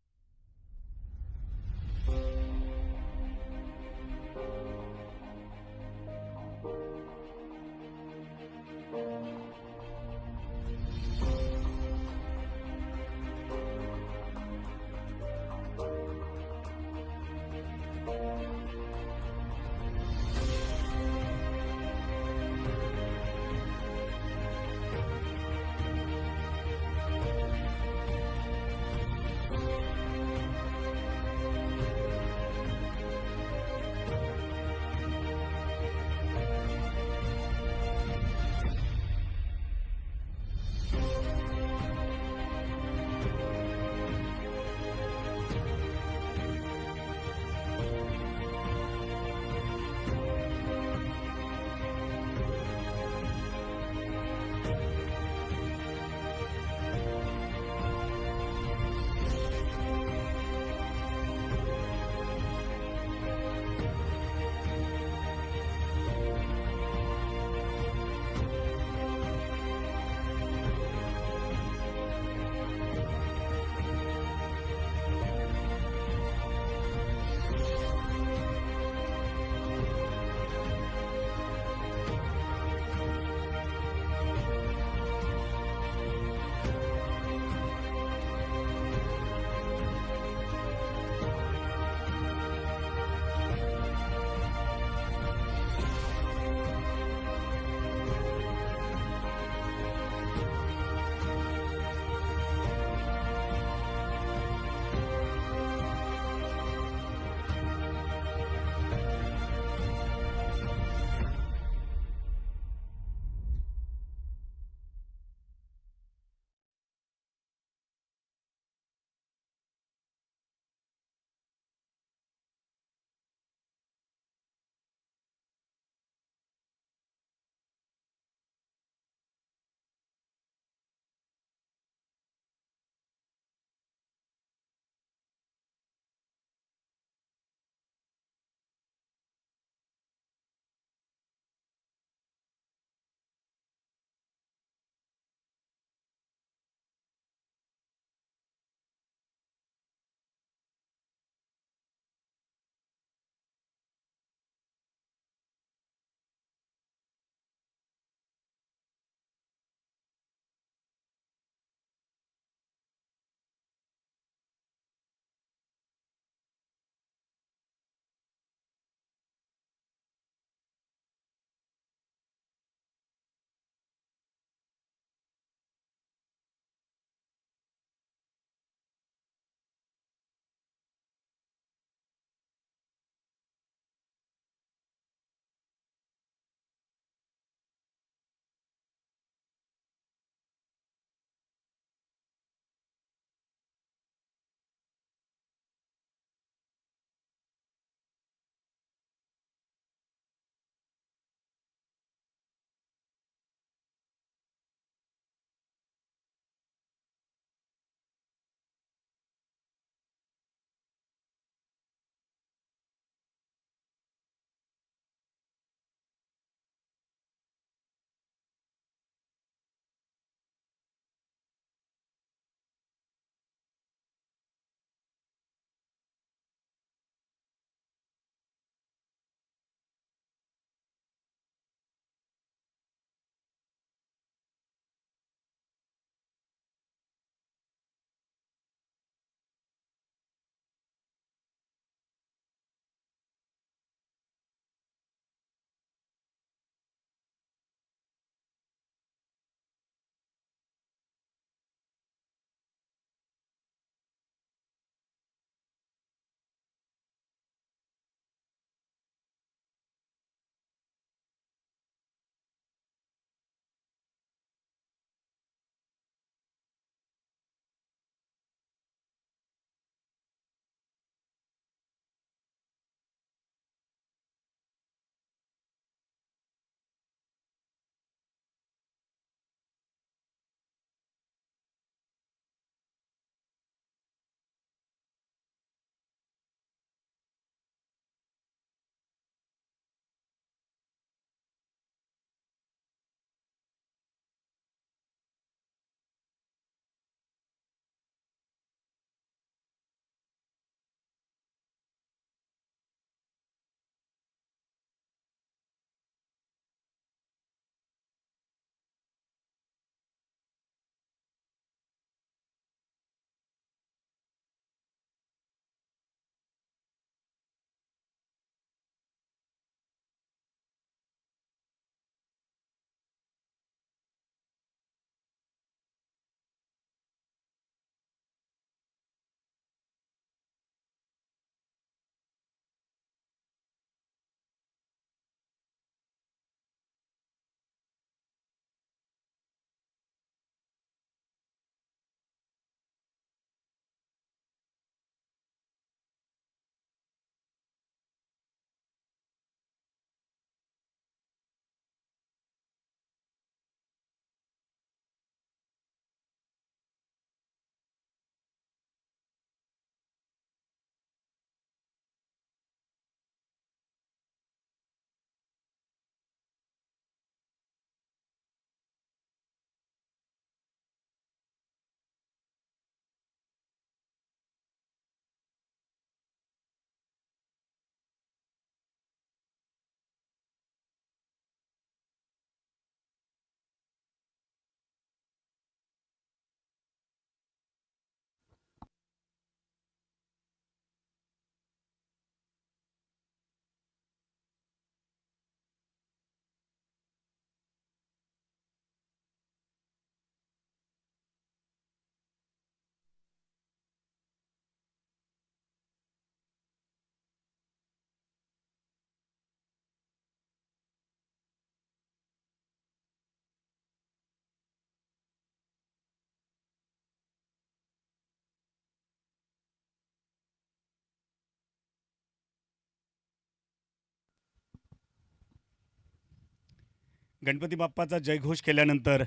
गणपती बाप्पाचा जयघोष केल्यानंतर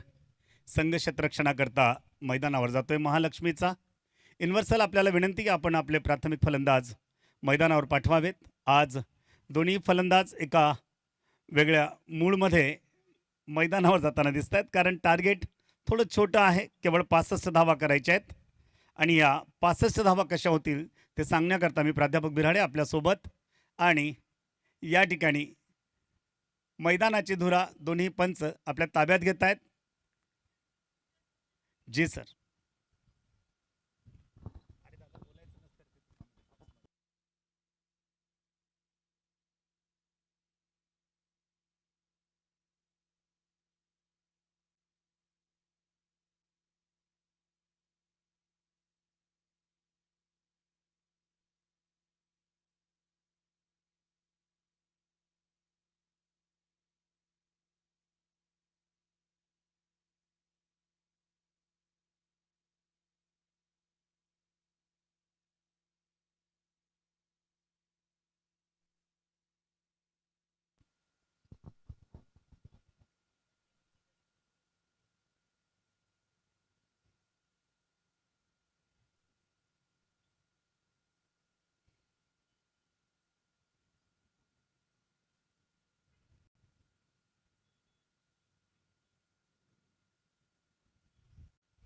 संघ क्षेत्ररक्षणाकरता मैदानावर जातोय महालक्ष्मीचा युनिव्हर्सल. आपल्याला विनंती की आपण आपले प्राथमिक फलंदाज मैदानावर पाठवावेत. आज दोन्ही फलंदाज एका वेगळ्या मूडमध्ये मैदानावर जाताना दिसत आहेत, कारण टार्गेट थोडं छोटं आहे. केवळ 65 धावा करायच्या आहेत आणि या 65 धावा कशा होतील ते सांगण्याकरता मी प्राध्यापक बिराडे आपल्यासोबत. आणि या ठिकाणी मैदानाची धुरा दोन्ही पंच आपल्या ताब्यात घेत आहेत. जी सर.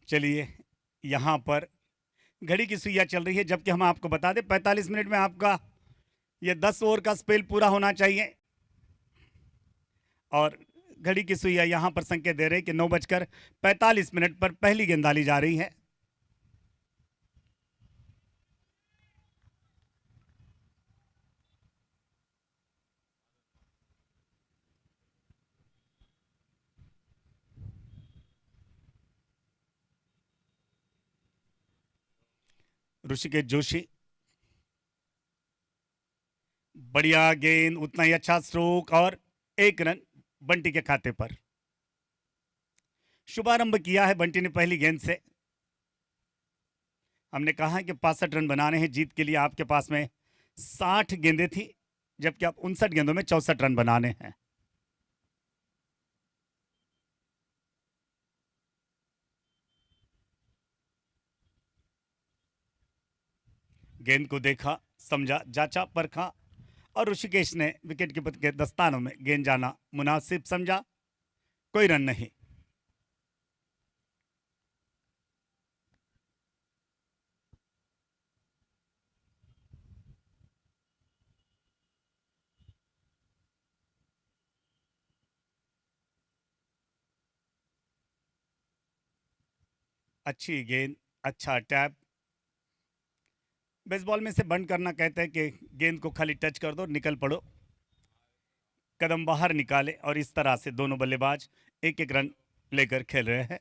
चलिए, यहाँ पर घड़ी की सुइयां चल रही है, जबकि हम आपको बता दें 45 मिनट में आपका ये 10 ओवर का स्पेल पूरा होना चाहिए. और घड़ी की सुइयां यहाँ पर संकेत दे रहे हैं कि 9:45 पर पहली गेंद डाली जा रही है. ऋषिकेश जोशी, बढ़िया गेंद, उतना ही अच्छा स्ट्रोक और 1 रन बंटी के खाते पर. शुभारंभ किया है बंटी ने पहली गेंद से. हमने कहा कि 65 रन बनाने हैं जीत के लिए. आपके पास में 60 गेंदें थी, जबकि आप 59 गेंदों में 64 रन बनाने हैं. गेंद को देखा, समझा, जांचा, परखा और ऋषिकेश ने विकेट कीपर के दस्तानों में गेंद जाना मुनासिब समझा. कोई रन नहीं. अच्छी गेंद, अच्छा टैप. बेसबॉल में से बंद करना कहते हैं कि गेंद को खाली टच कर दो, निकल पड़ो. कदम बाहर निकाले और इस तरह से दोनों बल्लेबाज एक एक रन लेकर खेल रहे हैं.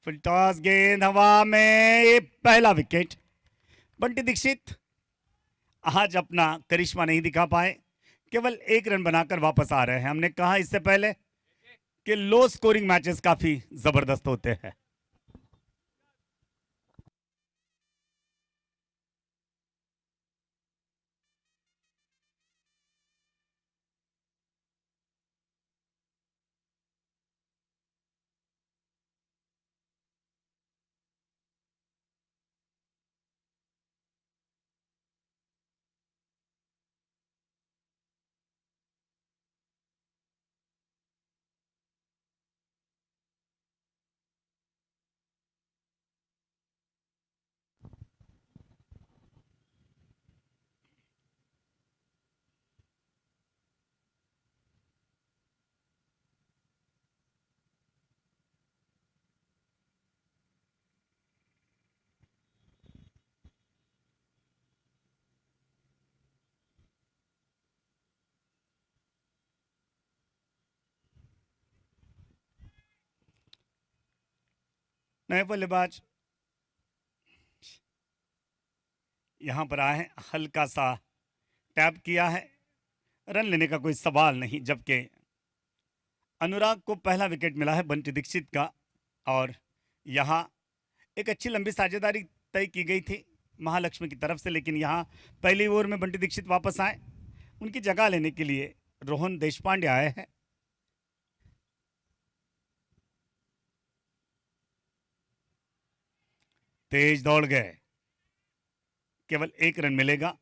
फुलटॉस गेंद हवा में, ये पहला विकेट. बंटी दीक्षित आज अपना करिश्मा नहीं दिखा पाए, केवल 1 रन बनाकर वापस आ रहे हैं. हमने कहा इससे पहले कि लो स्कोरिंग मैचेस काफी जबरदस्त होते हैं. नए बल्लेबाज यहां पर आए हैं. हल्का सा टैप किया है, रन लेने का कोई सवाल नहीं। जबकि अनुराग को पहला विकेट मिला है बंटी दीक्षित का, और यहाँ एक अच्छी लंबी साझेदारी तय की गई थी महालक्ष्मी की तरफ से, लेकिन यहाँ पहली ओवर में बंटी दीक्षित वापस आए। उनकी जगह लेने के लिए रोहन देशपांडे आए हैं। तेज दौड़ गए, केवल एक रन मिलेगा।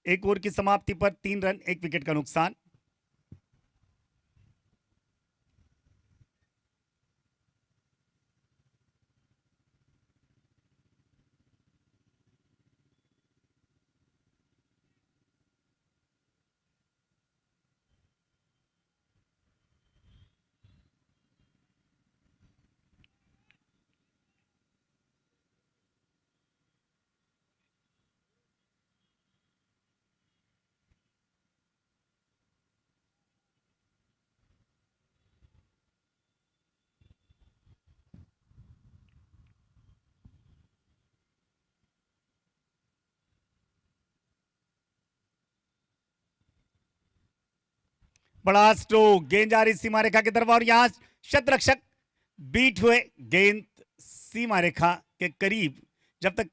एक ओवर की समाप्ति पर 3 रन, 1 विकेट का नुकसान। बड़ा स्ट्रोक, गेंद जा रही सीमा रेखा की तरफ, और यहां शतरक्षक बीट हुए। गेंद सीमा रेखा के करीब जब तक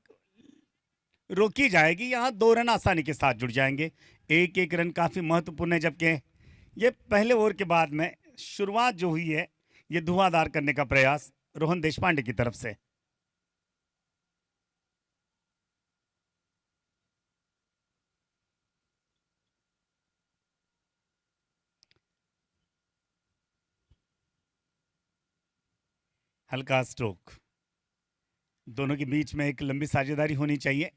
रोकी जाएगी, यहां 2 रन आसानी के साथ जुड़ जाएंगे। एक एक रन काफी महत्वपूर्ण है, जबकि ये पहले ओवर के बाद में शुरुआत जो हुई है, ये धुआंधार करने का प्रयास रोहन देशपांडे की तरफ से। हल्का स्ट्रोक, दोनों के बीच में एक लंबी साझेदारी होनी चाहिए।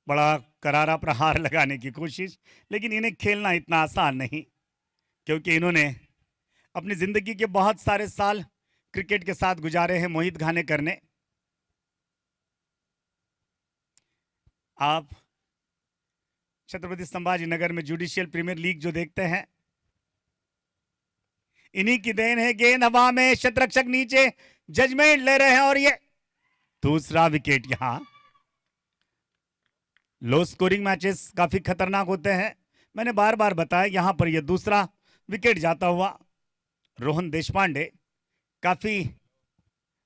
बड़ा करारा प्रहार लगाने की कोशिश, लेकिन इन्हें खेलना इतना आसान नहीं, क्योंकि इन्होंने अपनी जिंदगी के बहुत सारे साल क्रिकेट के साथ गुजारे हैं मोहित घानेकर ने। आप छत्रपति संभाजी नगर में जुडिशियल प्रीमियर लीग जो देखते हैं, इन्हीं की देन है। गेंद हवा में, शतरक्षक नीचे, जजमेंट ले रहे हैं, और ये दूसरा विकेट। यहां लो स्कोरिंग मैचेस काफी खतरनाक होते हैं, मैंने बार बार बताया। यहां पर यह दूसरा विकेट जाता हुआ रोहन देशपांडे काफी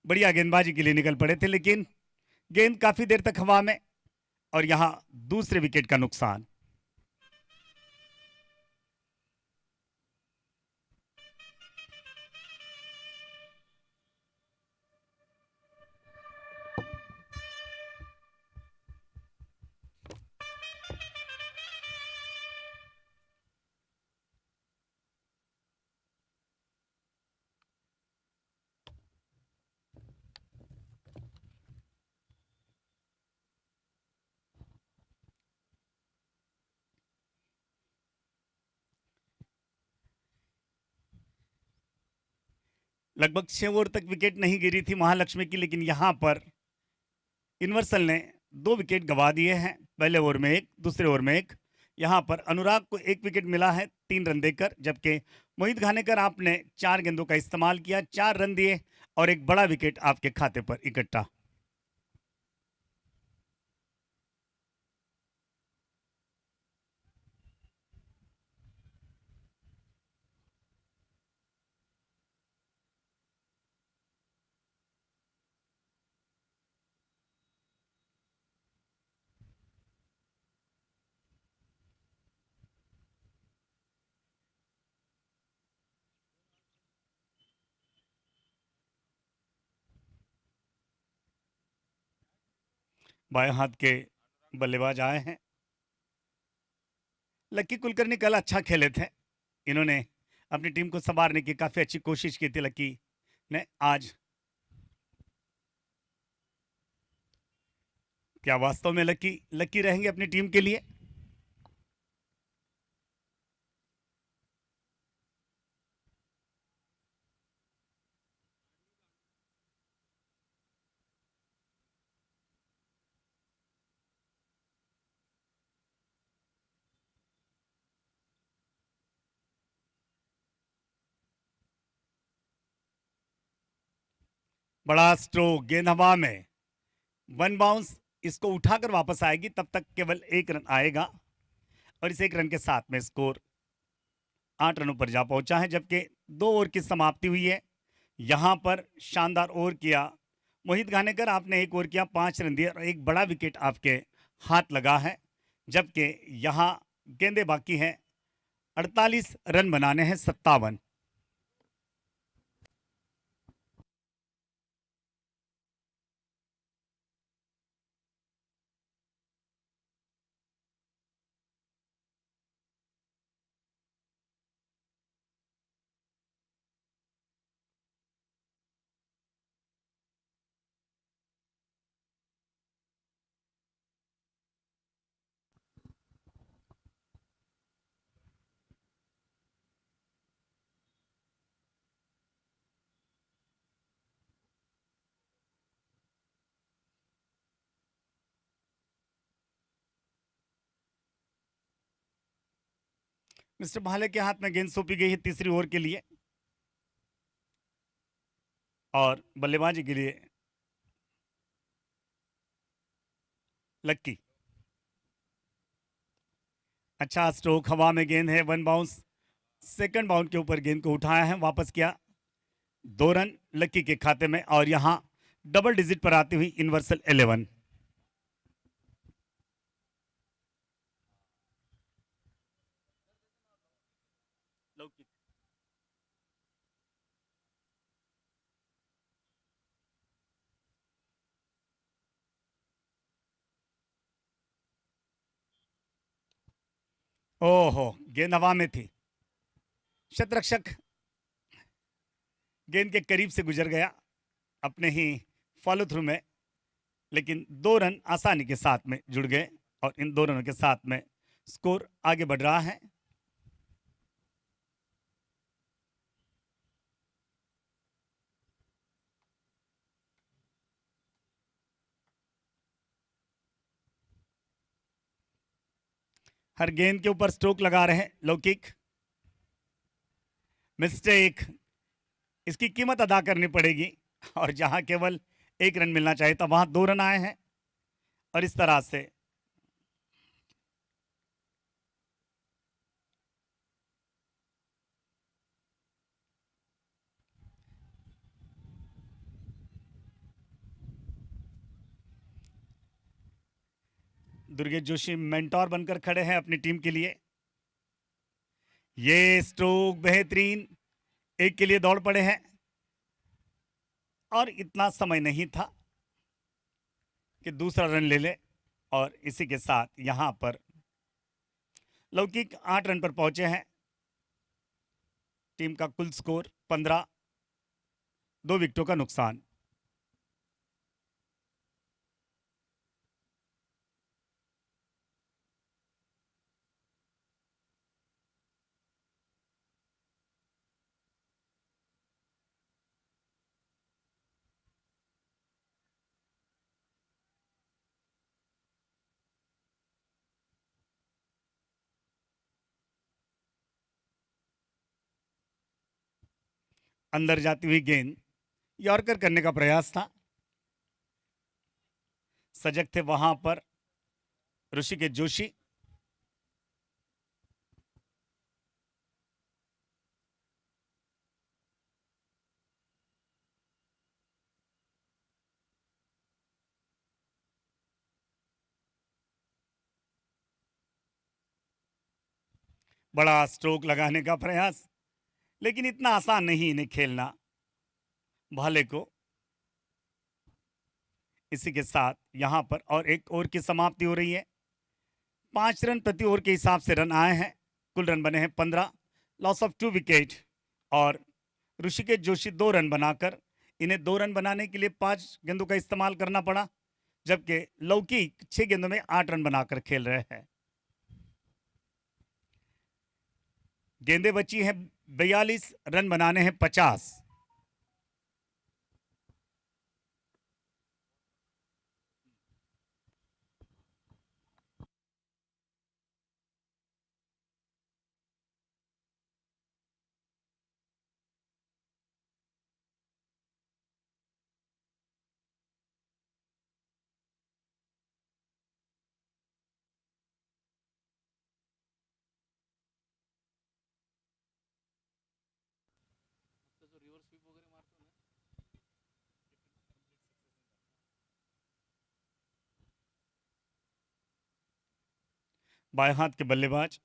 बढ़िया गेंदबाजी के लिए निकल पड़े थे, लेकिन गेंद काफी देर तक हवा में, और यहां दूसरे विकेट का नुकसान। लगभग 6 ओवर तक विकेट नहीं गिरी थी महालक्ष्मी की, लेकिन यहां पर यूनिवर्सल ने 2 विकेट गंवा दिए हैं। पहले ओवर में 1, दूसरे ओवर में 1। यहां पर अनुराग को 1 विकेट मिला है 3 रन देकर, जबकि मोहित घानेकर आपने 4 गेंदों का इस्तेमाल किया, 4 रन दिए, और एक बड़ा विकेट आपके खाते पर इकट्ठा। बाएं हाथ के बल्लेबाज आए हैं। लक्की कुलकर्णी कल अच्छा खेले थे, इन्होंने अपनी टीम को संवारने की काफी अच्छी कोशिश की थी लक्की ने। आज क्या वास्तव में लकी लकी रहेंगे अपनी टीम के लिए? बड़ा स्ट्रोक, गेंद हवा में, वन बाउंस, इसको उठाकर वापस आएगी, तब तक केवल एक रन आएगा और इस एक रन के साथ में स्कोर 8 रनों पर जा पहुंचा है, जबकि 2 ओवर की समाप्ति हुई है। यहां पर शानदार ओवर किया मोहित घानेकर, आपने 1 ओवर किया, 5 रन दिए और एक बड़ा विकेट आपके हाथ लगा है, जबकि यहां गेंदें बाकी हैं, 48 रन बनाने हैं, 57। मिस्टर भाले के हाथ में गेंद सौंपी गई है तीसरी ओवर के लिए और बल्लेबाजी के लिए लक्की। अच्छा स्ट्रोक, हवा में गेंद है, 1 बाउंस, सेकंड बाउंड के ऊपर गेंद को उठाया है, वापस किया, 2 रन लक्की के खाते में और यहां डबल डिजिट पर आती हुई यूनिवर्सल 11। ओहो, गेंद हवा में थी, शतरक्षक गेंद के करीब से गुजर गया अपने ही फॉलो थ्रू में, लेकिन 2 रन आसानी के साथ में जुड़ गए और इन 2 रनों के साथ में स्कोर आगे बढ़ रहा है। हर गेंद के ऊपर स्ट्रोक लगा रहे हैं लौकिक। मिस्टेक, इसकी कीमत अदा करनी पड़ेगी और जहां केवल 1 रन मिलना चाहिए था वहां 2 रन आए हैं और इस तरह से दुर्गेश जोशी मेंटोर बनकर खड़े हैं अपनी टीम के लिए। ये स्ट्रोक बेहतरीन, एक के लिए दौड़ पड़े हैं और इतना समय नहीं था कि दूसरा रन ले ले और इसी के साथ यहां पर लौकिक 8 रन पर पहुंचे हैं। टीम का कुल स्कोर 15, 2 विकेटों का नुकसान। अंदर जाती हुई गेंद, यॉर्कर करने का प्रयास था, सजग थे वहां पर ऋषिकेश जोशी। बड़ा स्ट्रोक लगाने का प्रयास, लेकिन इतना आसान नहीं इन्हें खेलना भाले को। इसी के साथ यहां पर और एक ओवर की समाप्ति हो रही है। 5 रन प्रति ओवर के हिसाब से रन आए हैं, कुल रन बने हैं 15, लॉस ऑफ 2 विकेट और ऋषिकेश जोशी 2 रन बनाकर, इन्हें 2 रन बनाने के लिए 5 गेंदों का इस्तेमाल करना पड़ा, जबकि लौकिक 6 गेंदों में 8 रन बनाकर खेल रहे हैं। गेंदें बची हैं 42, रन बनाने हैं 50। बाएं हाथ के बल्लेबाज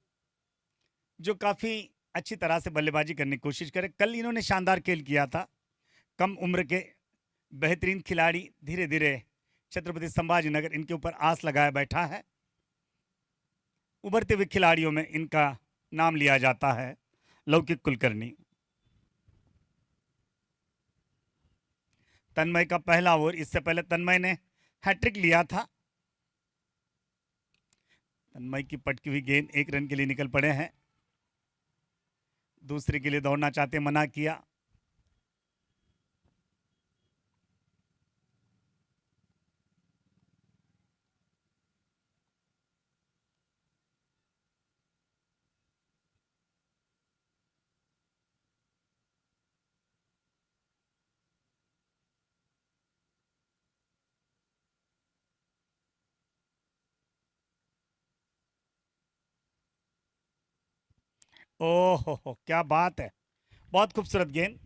जो काफ़ी अच्छी तरह से बल्लेबाजी करने की कोशिश करे। कल इन्होंने शानदार खेल किया था। कम उम्र के बेहतरीन खिलाड़ी धीरे धीरे छत्रपति संभाजीनगर इनके ऊपर आस लगाए बैठा है। उभरते हुए खिलाड़ियों में इनका नाम लिया जाता है लौकिक कुलकर्णी। तन्मय का पहला ओवर, इससे पहले तन्मय ने हैट्रिक लिया था। तन्मय की पटकी हुई गेंद 1 रन के लिए निकल पड़े हैं। दूसरे के लिए दौड़ना चाहते, मना किया। ओहो क्या बात है, बहुत खूबसूरत गेंद।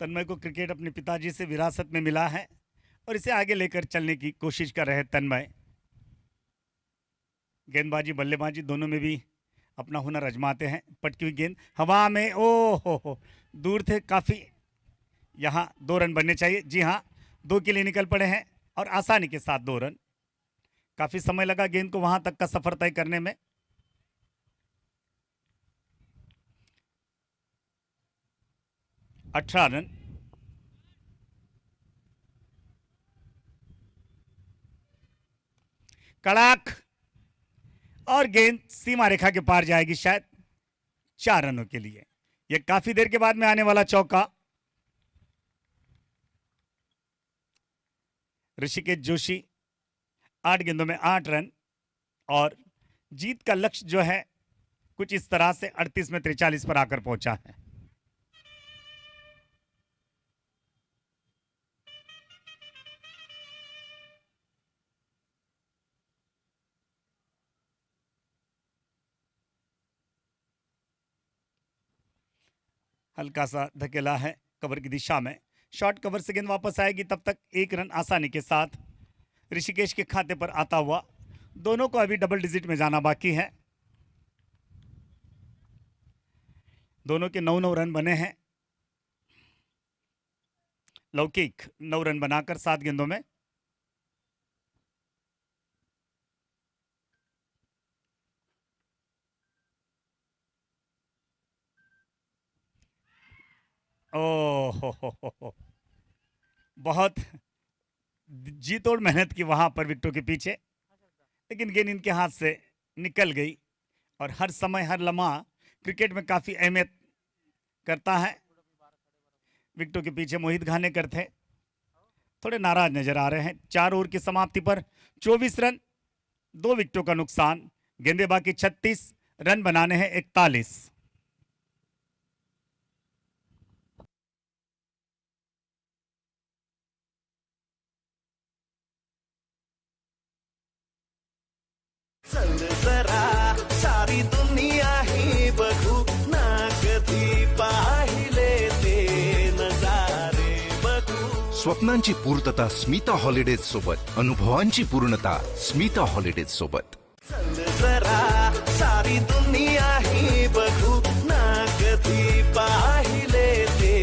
तन्मय को क्रिकेट अपने पिताजी से विरासत में मिला है और इसे आगे लेकर चलने की कोशिश कर रहे हैं तन्मय। गेंदबाजी बल्लेबाजी दोनों में भी अपना हुनर आजमाते हैं। पटकी हुई गेंद हवा में, ओहो दूर थे काफ़ी। यहाँ 2 रन बनने चाहिए। जी हाँ, 2 के लिए निकल पड़े हैं और आसानी के साथ 2 रन। काफी समय लगा गेंद को वहां तक का सफर तय करने में। अठारह रन। कड़ाक और गेंद सीमा रेखा के पार जाएगी शायद 4 रनों के लिए। यह काफी देर के बाद में आने वाला चौका। ऋषिकेश जोशी 8 गेंदों में 8 रन और जीत का लक्ष्य जो है कुछ इस तरह से 38 में 43 पर आकर पहुंचा है। हल्का सा धकेला है कवर की दिशा में। शॉर्ट कवर से गेंद वापस आएगी, तब तक 1 रन आसानी के साथ ऋषिकेश के खाते पर आता हुआ। दोनों को अभी डबल डिजिट में जाना बाकी है। दोनों के 9-9 रन बने हैं। लौकिक 9 रन बनाकर 7 गेंदों में। ओह बहुत जी तोड़ मेहनत की वहां पर विकेटों के पीछे, लेकिन गेंद इनके हाथ से निकल गई। और हर समय हर लम्हा क्रिकेट में काफी अहमियत करता है। विकेटों के पीछे मोहित घानेकर थे, थोड़े नाराज नजर आ रहे हैं। 4 ओवर की समाप्ति पर 24 रन, 2 विकेटों का नुकसान। गेंदे बाकी 36, रन बनाने हैं 41। चल जरा सारी दुनिया ही बघू ना, कधी पाहिले ते नजारे बघू। स्वप्नांची पूर्तता स्मिता हॉलिडेज सोबत, अनुभवांची पूर्णता स्मिता हॉलिडेज सोबत। चल जरा सारी दुनिया ही बघू ना, कधी पाहिले ते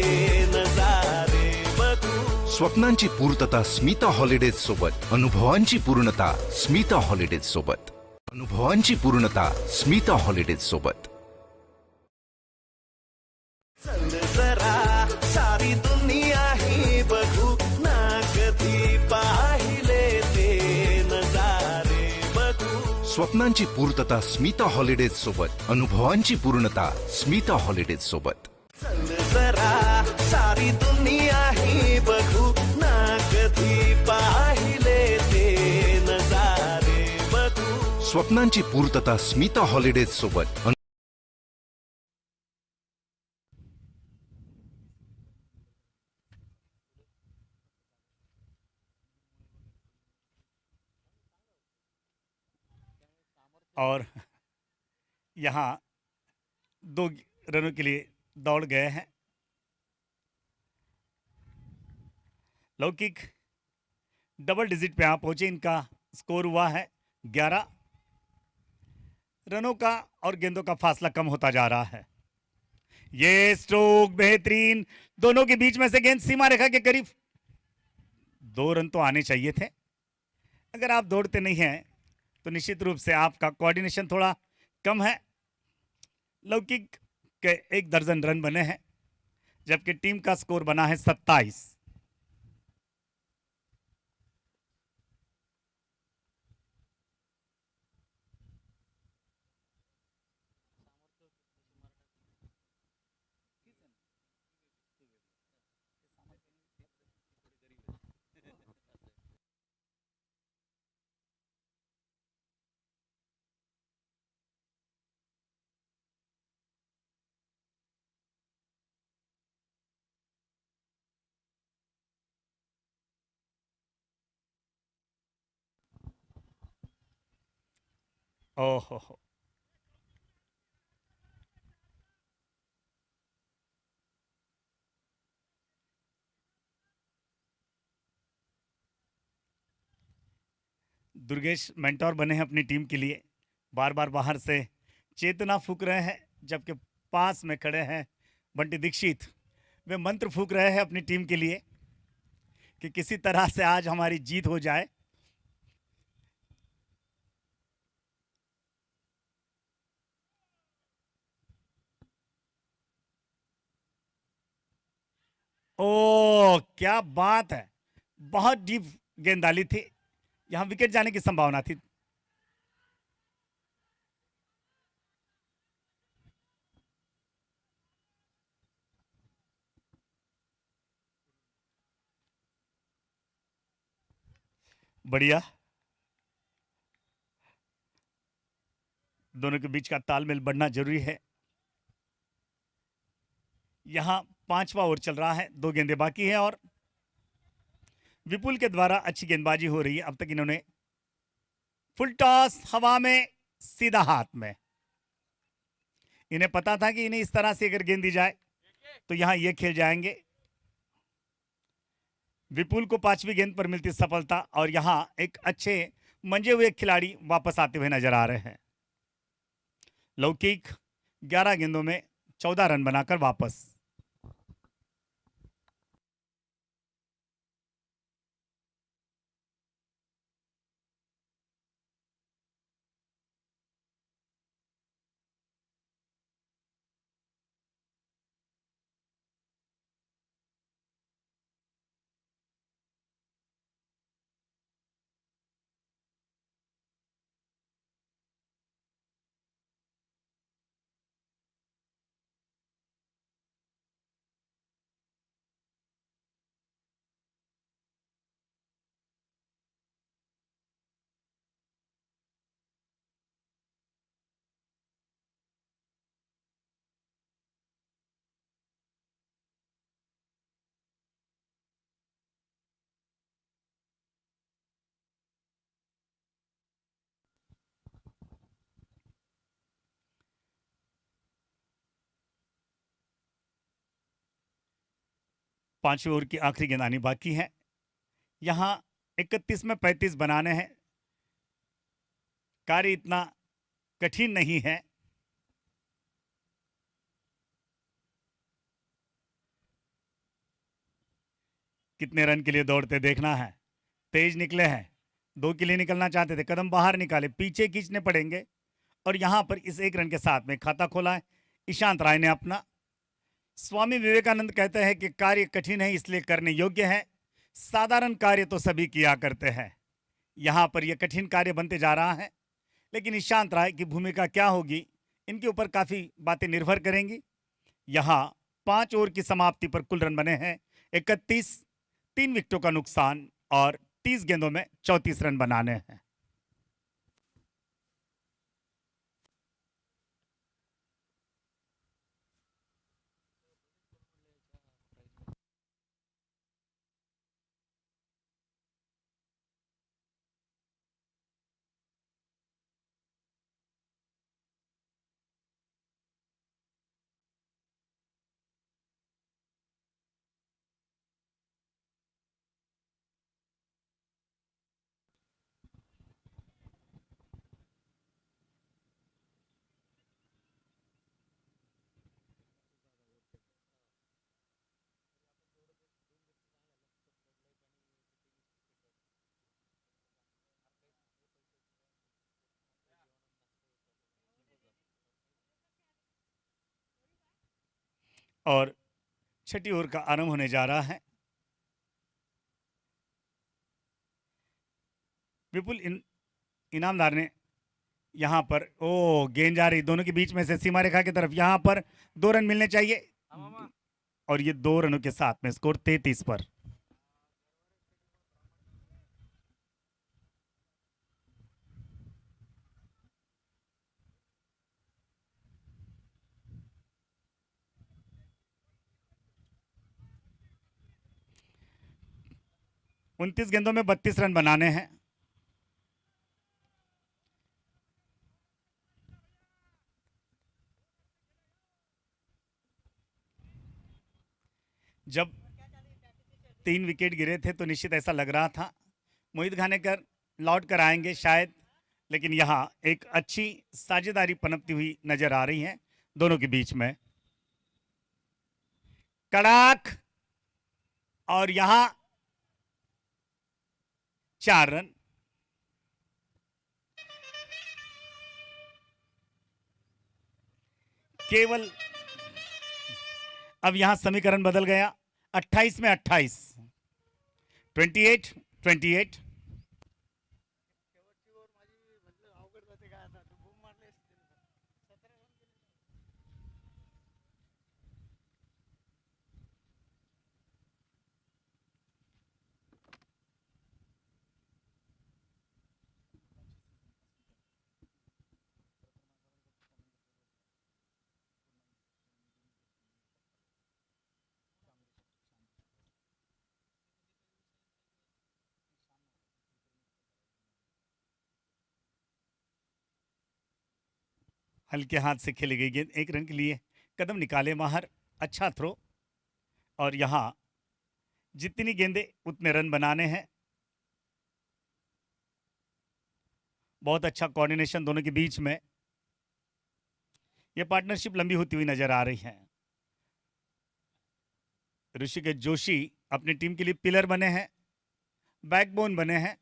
नजारे बघू। स्वप्नांची पूर्तता स्मिता हॉलिडेज सोबत, अनुभवांची पूर्णता स्मिता हॉलिडेज सोबत। अनुभवांची पूर्णता स्मिता हॉलिडेज सोबत। चल स्वप्नांची पूर्तता स्मिता हॉलिडेज सोबत. अनुभवांची पूर्णता स्मिता हॉलिडेज सोबत. चल जरा सारी दुनिया ही बघू ना कधी पाहिले ते नजारे बघू. स्वप्नांची पूर्तता स्मिता हॉलिडेज सोबत. और यहाँ 2 रनों के लिए दौड़ गए हैं. लौकिक डबल डिजिट पे यहाँ पहुंचे. इनका स्कोर हुआ है 11 रनों का और गेंदों का फासला कम होता जा रहा है. ये स्ट्रोक बेहतरीन. दोनों के बीच में से गेंद सीमा रेखा के करीब. 2 रन तो आने चाहिए थे. अगर आप दौड़ते नहीं हैं तो निश्चित रूप से आपका कोऑर्डिनेशन थोड़ा कम है. लौकिक के 1 दर्जन रन बने हैं जबकि टीम का स्कोर बना है 27. ओहो हो. दुर्गेश मेंटोर बने हैं अपनी टीम के लिए. बार बार बाहर से चेतना फूंक रहे हैं जबकि पास में खड़े हैं बंटी दीक्षित. वे मंत्र फूंक रहे हैं अपनी टीम के लिए कि किसी तरह से आज हमारी जीत हो जाए. ओ क्या बात है. बहुत डीप गेंद डाली थी. यहां विकेट जाने की संभावना थी. बढ़िया. दोनों के बीच का तालमेल बढ़ना जरूरी है. यहां 5वां ओवर चल रहा है. 2 गेंदें बाकी है और विपुल के द्वारा अच्छी गेंदबाजी हो रही है. अब तक इन्होंने फुल टॉस हवा में सीधा हाथ में. इन्हें पता था कि इन्हें इस तरह से अगर गेंद दी जाए तो यहां ये खेल जाएंगे. विपुल को 5वीं गेंद पर मिलती सफलता और यहां एक अच्छे मंजे हुए खिलाड़ी वापस आते हुए नजर आ रहे हैं. लौकिक 11 गेंदों में 14 रन बनाकर वापस. पांचवें ओवर की आखिरी गेंद आनी बाकी है. यहां 31 में 35 बनाने हैं. कार्य इतना कठिन नहीं है. कितने रन के लिए दौड़ते देखना है. तेज निकले हैं. 2 के लिए निकलना चाहते थे. कदम बाहर निकाले. पीछे खींचने पड़ेंगे. और यहां पर इस 1 रन के साथ में खाता खोला है ईशांत राय ने अपना. स्वामी विवेकानंद कहते हैं कि कार्य कठिन है इसलिए करने योग्य है. साधारण कार्य तो सभी किया करते हैं. यहां पर यह कठिन कार्य बनते जा रहा है. लेकिन ईशांत राय की भूमिका क्या होगी, इनके ऊपर काफ़ी बातें निर्भर करेंगी। यहाँ 5 ओवर की समाप्ति पर कुल रन बने हैं 31, 3 विकेटों का नुकसान और 30 गेंदों में 34 रन बनाने हैं। और छठी ओवर का आरंभ होने जा रहा है। विपुल इनामदार ने यहाँ पर गेंद जा रही दोनों के बीच में से सीमा रेखा की तरफ, यहाँ पर 2 रन मिलने चाहिए और ये 2 रनों के साथ में स्कोर 33 पर। उनतीस गेंदों में 32 रन बनाने हैं। जब 3 विकेट गिरे थे तो निश्चित ऐसा लग रहा था मोहित घानेकर लौट कर आएंगे शायद, लेकिन यहाँ एक अच्छी साझेदारी पनपती हुई नजर आ रही है दोनों के बीच में। कड़ाक और यहाँ 4 रन। केवल अब यहां समीकरण बदल गया, 28 में 28, 28 28। हल्के हाथ से खेली गई गेंद 1 रन के लिए, कदम निकाले माहर, अच्छा थ्रो और यहां जितनी गेंदें उतने रन बनाने हैं। बहुत अच्छा कोऑर्डिनेशन दोनों के बीच में, यह पार्टनरशिप लंबी होती हुई नजर आ रही है। ऋषिकेश जोशी अपनी टीम के लिए पिलर बने हैं, बैकबोन बने हैं।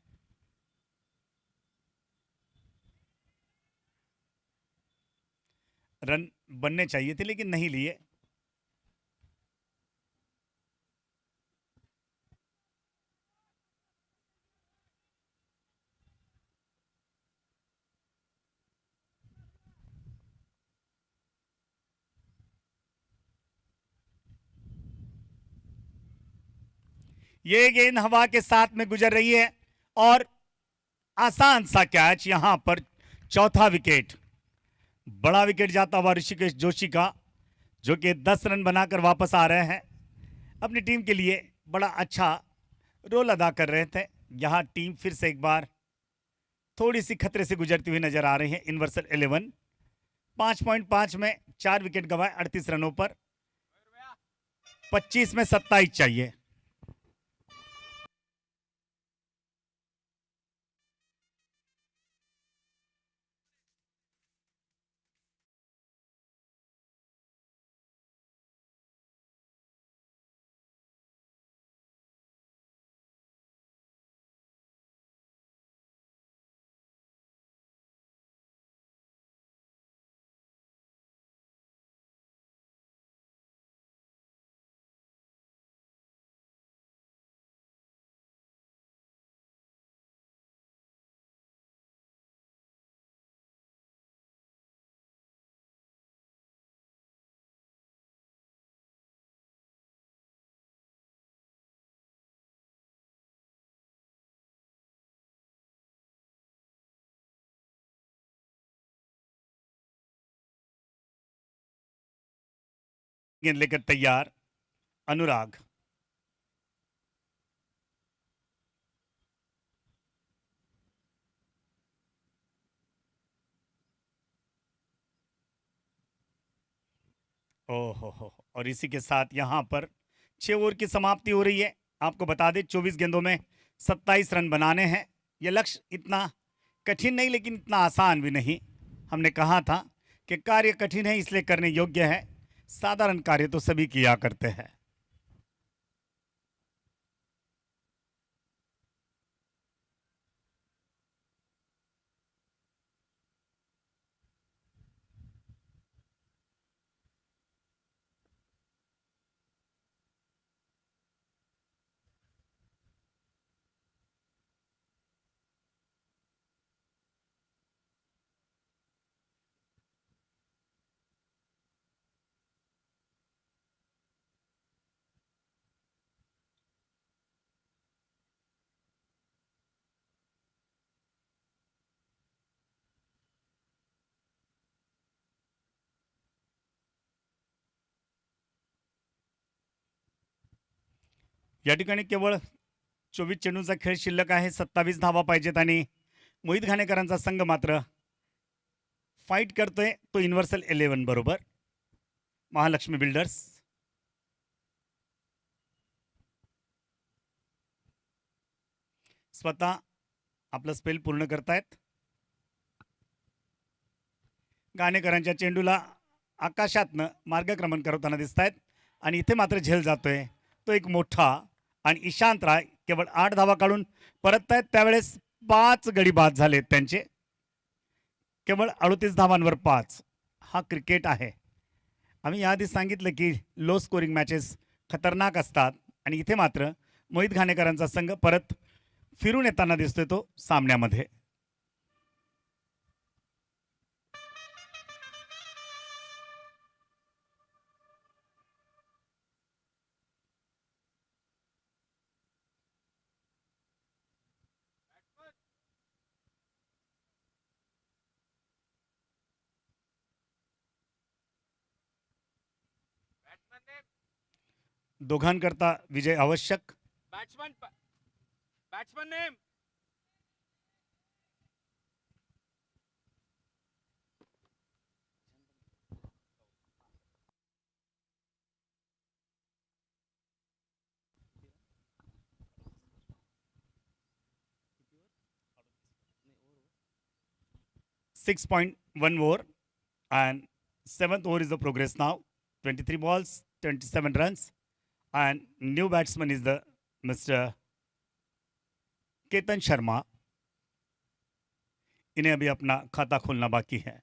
रन बनने चाहिए थे लेकिन नहीं लिए। ये गेंद हवा के साथ में गुजर रही है और आसान सा कैच, यहां पर चौथा विकेट, बड़ा विकेट जाता हुआ ऋषिकेश जोशी का, जो कि 10 रन बनाकर वापस आ रहे हैं। अपनी टीम के लिए बड़ा अच्छा रोल अदा कर रहे थे। यहां टीम फिर से एक बार थोड़ी सी खतरे से गुजरती हुई नजर आ रही है। यूनिवर्सल 11 5.5 में 4 विकेट गंवाए 38 रनों पर, 25 में 27 चाहिए। गेंद लेकर तैयार अनुराग। ओहो हो, और इसी के साथ यहाँ पर 6 ओवर की समाप्ति हो रही है। आपको बता दें 24 गेंदों में 27 रन बनाने हैं। यह लक्ष्य इतना कठिन नहीं लेकिन इतना आसान भी नहीं। हमने कहा था कि कार्य कठिन है इसलिए करने योग्य है, साधारण कार्य तो सभी किया करते हैं। या ठिकाणी केवळ 24 चेंडूंचा खेळ शिल्लक आहे. 27 धावा पाहिजेत आणि मोहित घाणेकरांचा संघ मात्र फाईट करतोय तो युनिव्हर्सल 11 बरोबर महालक्ष्मी बिल्डर्स. स्वतः आपलं स्पेल पूर्ण करतायत. घाणेकरांच्या चेंडूला आकाशातनं मार्गक्रमण करताना दिसत आहेत आणि इथे मात्र झेल जातोय तो एक मोठा आणि ईशांत राय केवळ 8 धावा काढून परत आहेत. त्यावेळेस 5 गडी बाद झालेत त्यांचे, केवळ 38 धावांवर 5. हा क्रिकेट आहे. आम्ही याआधी सांगितलं की लो स्कोरिंग मॅचेस खतरनाक असतात आणि इथे मात्र मोहित घाणेकरांचा संघ परत फिरून येताना दिसतोय तो सामन्यामध्ये. Batsman name. दोघांकरता विजय आवश्यक. Batsman name. 6.1 over and 7th over is the progress now. 23 balls, 27 runs, and new batsman is the Mr. Ketan Sharma. इन्हें अभी अपना खाता खोलना बाकी है.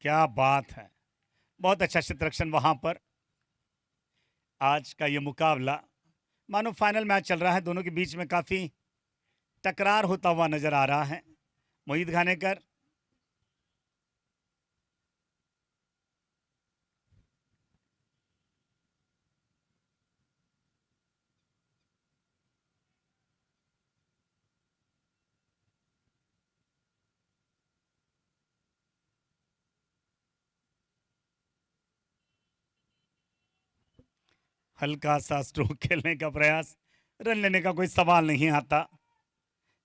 क्या बात है, बहुत अच्छा क्षेत्ररक्षण वहां पर. आज का ये मुकाबला मानो फाइनल मैच चल रहा है. दोनों के बीच में काफी टकरार होता हुआ नजर आ रहा है. मोहित घानेकर हल्का सा स्ट्रोक खेलने का प्रयास, रन लेने का कोई सवाल नहीं आता.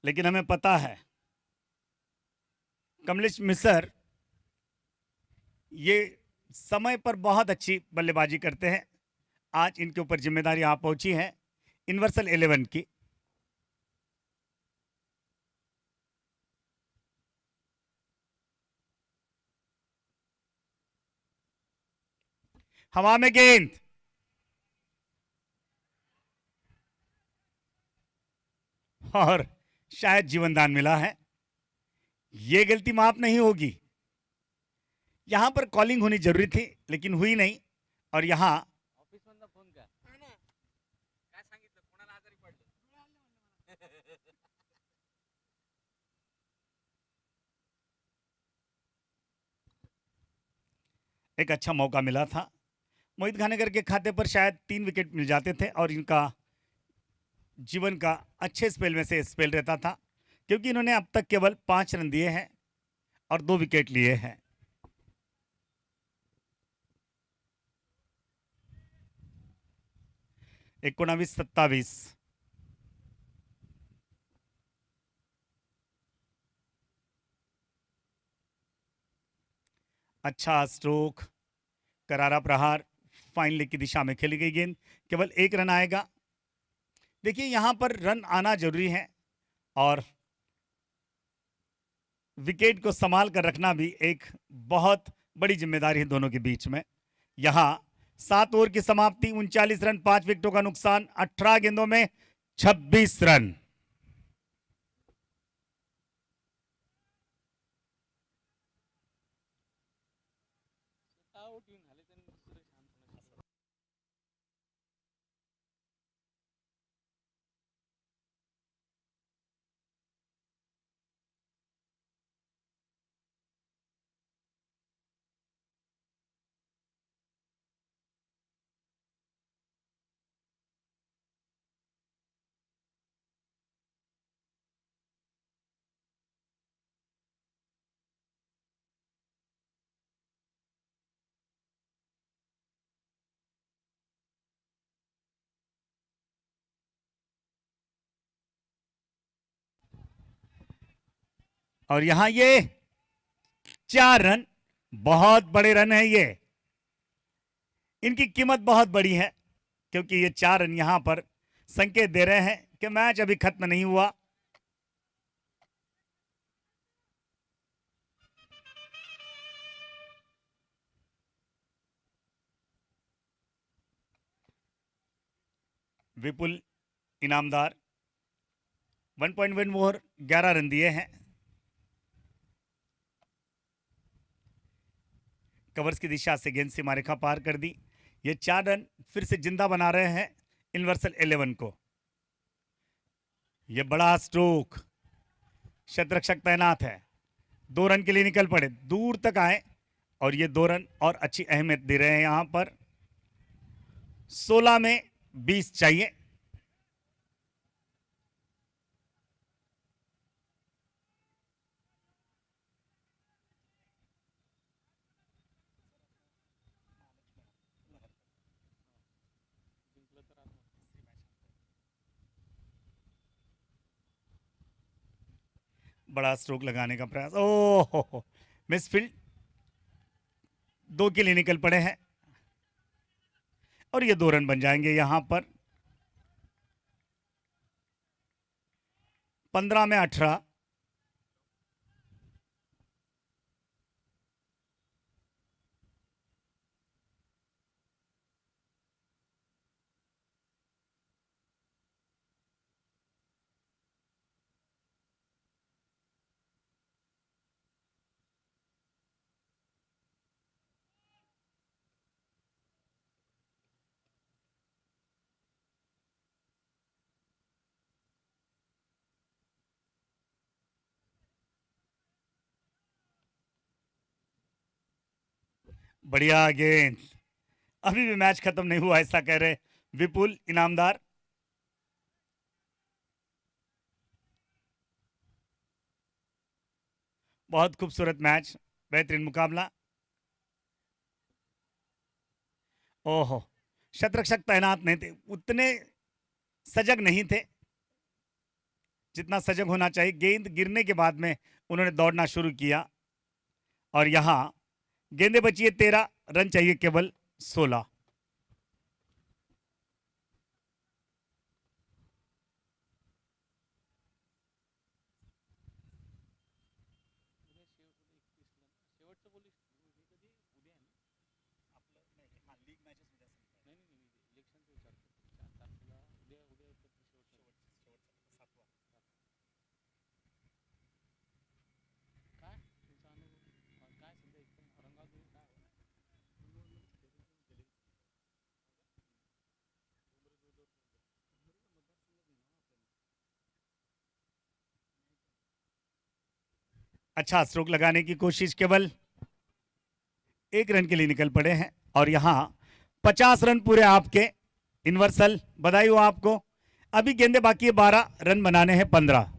लेकिन हमें पता है कमलेश मिसर ये समय पर बहुत अच्छी बल्लेबाजी करते हैं. आज इनके ऊपर जिम्मेदारी आ पहुंची है यूनिवर्सल 11 की. हवा में गेंद, और शायद जीवनदान मिला है. ये गलती माफ नहीं होगी. यहां पर कॉलिंग होनी जरूरी थी लेकिन हुई नहीं. और यहां ऑफिस मधनं फोन कर. काय सांगितलं, कोणाला आजारी पडलं? एक अच्छा मौका मिला था. मोहित घानेकर के खाते पर शायद 3 विकेट मिल जाते थे और इनका जीवन का अच्छे स्पेल में से स्पेल रहता था, क्योंकि इन्होंने अब तक केवल 5 रन दिए हैं और 2 विकेट लिए हैं। 19-27। अच्छा स्ट्रोक, करारा प्रहार, फाइन लेग की दिशा में खेली गई गेंद, केवल 1 रन आएगा। देखिए यहां पर रन आना जरूरी है और विकेट को संभाल कर रखना भी एक बहुत बड़ी जिम्मेदारी है दोनों के बीच में। यहां 7 ओवर की समाप्ति, 39 रन, 5 विकेटों का नुकसान, 18 गेंदों में 26 रन। आउट येऊन झाले त्यांनी दुसरे शांत होण्याचं. और यहां ये 4 रन, बहुत बड़े रन है ये। इनकी कीमत बहुत बड़ी है, क्योंकि ये 4 रन यहां पर संकेत दे रहे हैं कि मैच अभी खत्म नहीं हुआ। विपुल इनामदार 1.1 ओवर 11 रन दिए हैं। कवर्स की दिशा से गेंद सीमा रेखा पार कर दी। ये 4 रन फिर से जिंदा बना रहे हैं यूनिवर्सल 11 को। ये बड़ा स्ट्रोक, शतरक्षक तैनात है, 2 रन के लिए निकल पड़े, दूर तक आए और ये 2 रन और अच्छी अहमियत दे रहे हैं। यहां पर 16 में 20 चाहिए। जिंकलं तर आता बड़ा स्ट्रोक लगाने का प्रयास, ओह मिसफील्ड, 2 के लिए निकल पड़े हैं और ये 2 रन बन जाएंगे यहां पर। 15 में 18। बढ़िया गेंद, अभी भी मैच खत्म नहीं हुआ ऐसा कह रहे विपुल इनामदार। बहुत खूबसूरत मैच, बेहतरीन मुकाबला। ओहो, शतरक्षक तैनात नहीं थे, उतने सजग नहीं थे जितना सजग होना चाहिए। गेंद गिरने के बाद में उन्होंने दौड़ना शुरू किया और यहां गेंदें बची है 13, रन चाहिए केवल 16। उद्या शेवटचं बोली हे कधी उद्या आहे ना आपलं लीग मॅचेस उद्या नाही नाही नाही इलेक्शनचं विचारतो 4 तारखेला उद्या उद्या शेवटचा 7वा काय तुमचा अनुभव काय सध्या एकदम औरंगाबाद काय अच्छा स्ट्रोक लगाने की कोशिश, केवल 1 रन के लिए निकल पड़े हैं और यहां 50 रन पूरे आपके यूनिवर्सल, बधाई हो आपको। अभी गेंदे बाकी है 12, रन बनाने हैं 15।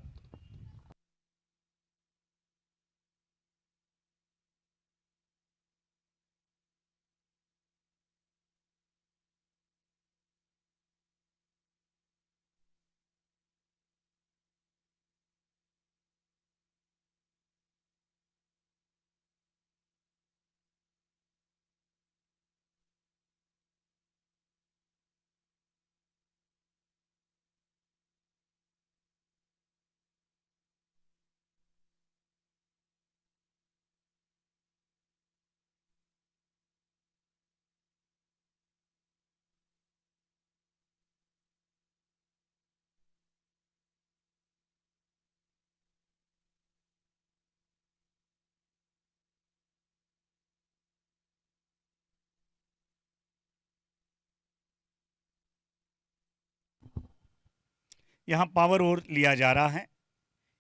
यहां पावर ओवर लिया जा रहा है।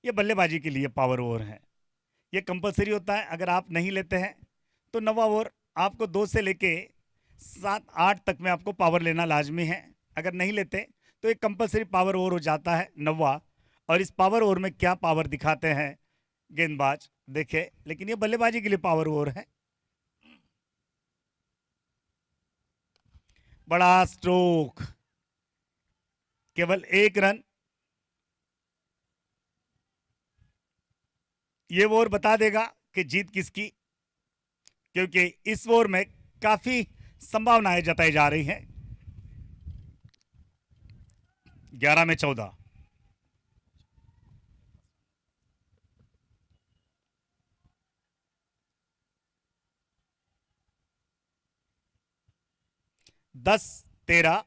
ये बल्लेबाजी के लिए पावर ओवर है। ये कंपलसरी होता है। अगर आप नहीं लेते हैं तो नवा ओवर आपको 2 से लेके 7-8 तक में आपको पावर लेना लाजमी है। अगर नहीं लेते तो एक कंपलसरी पावर ओवर हो जाता है नवा। और इस पावर ओवर में क्या पावर दिखाते हैं गेंदबाज देखे, लेकिन ये बल्लेबाजी के लिए पावर ओवर है। बड़ा स्ट्रोक, केवल 1 रन। ये ओवर बता देगा कि जीत किसकी, क्योंकि इस ओवर में काफी संभावनाएं जताई जा रही हैं। 11 में 14। दस 13।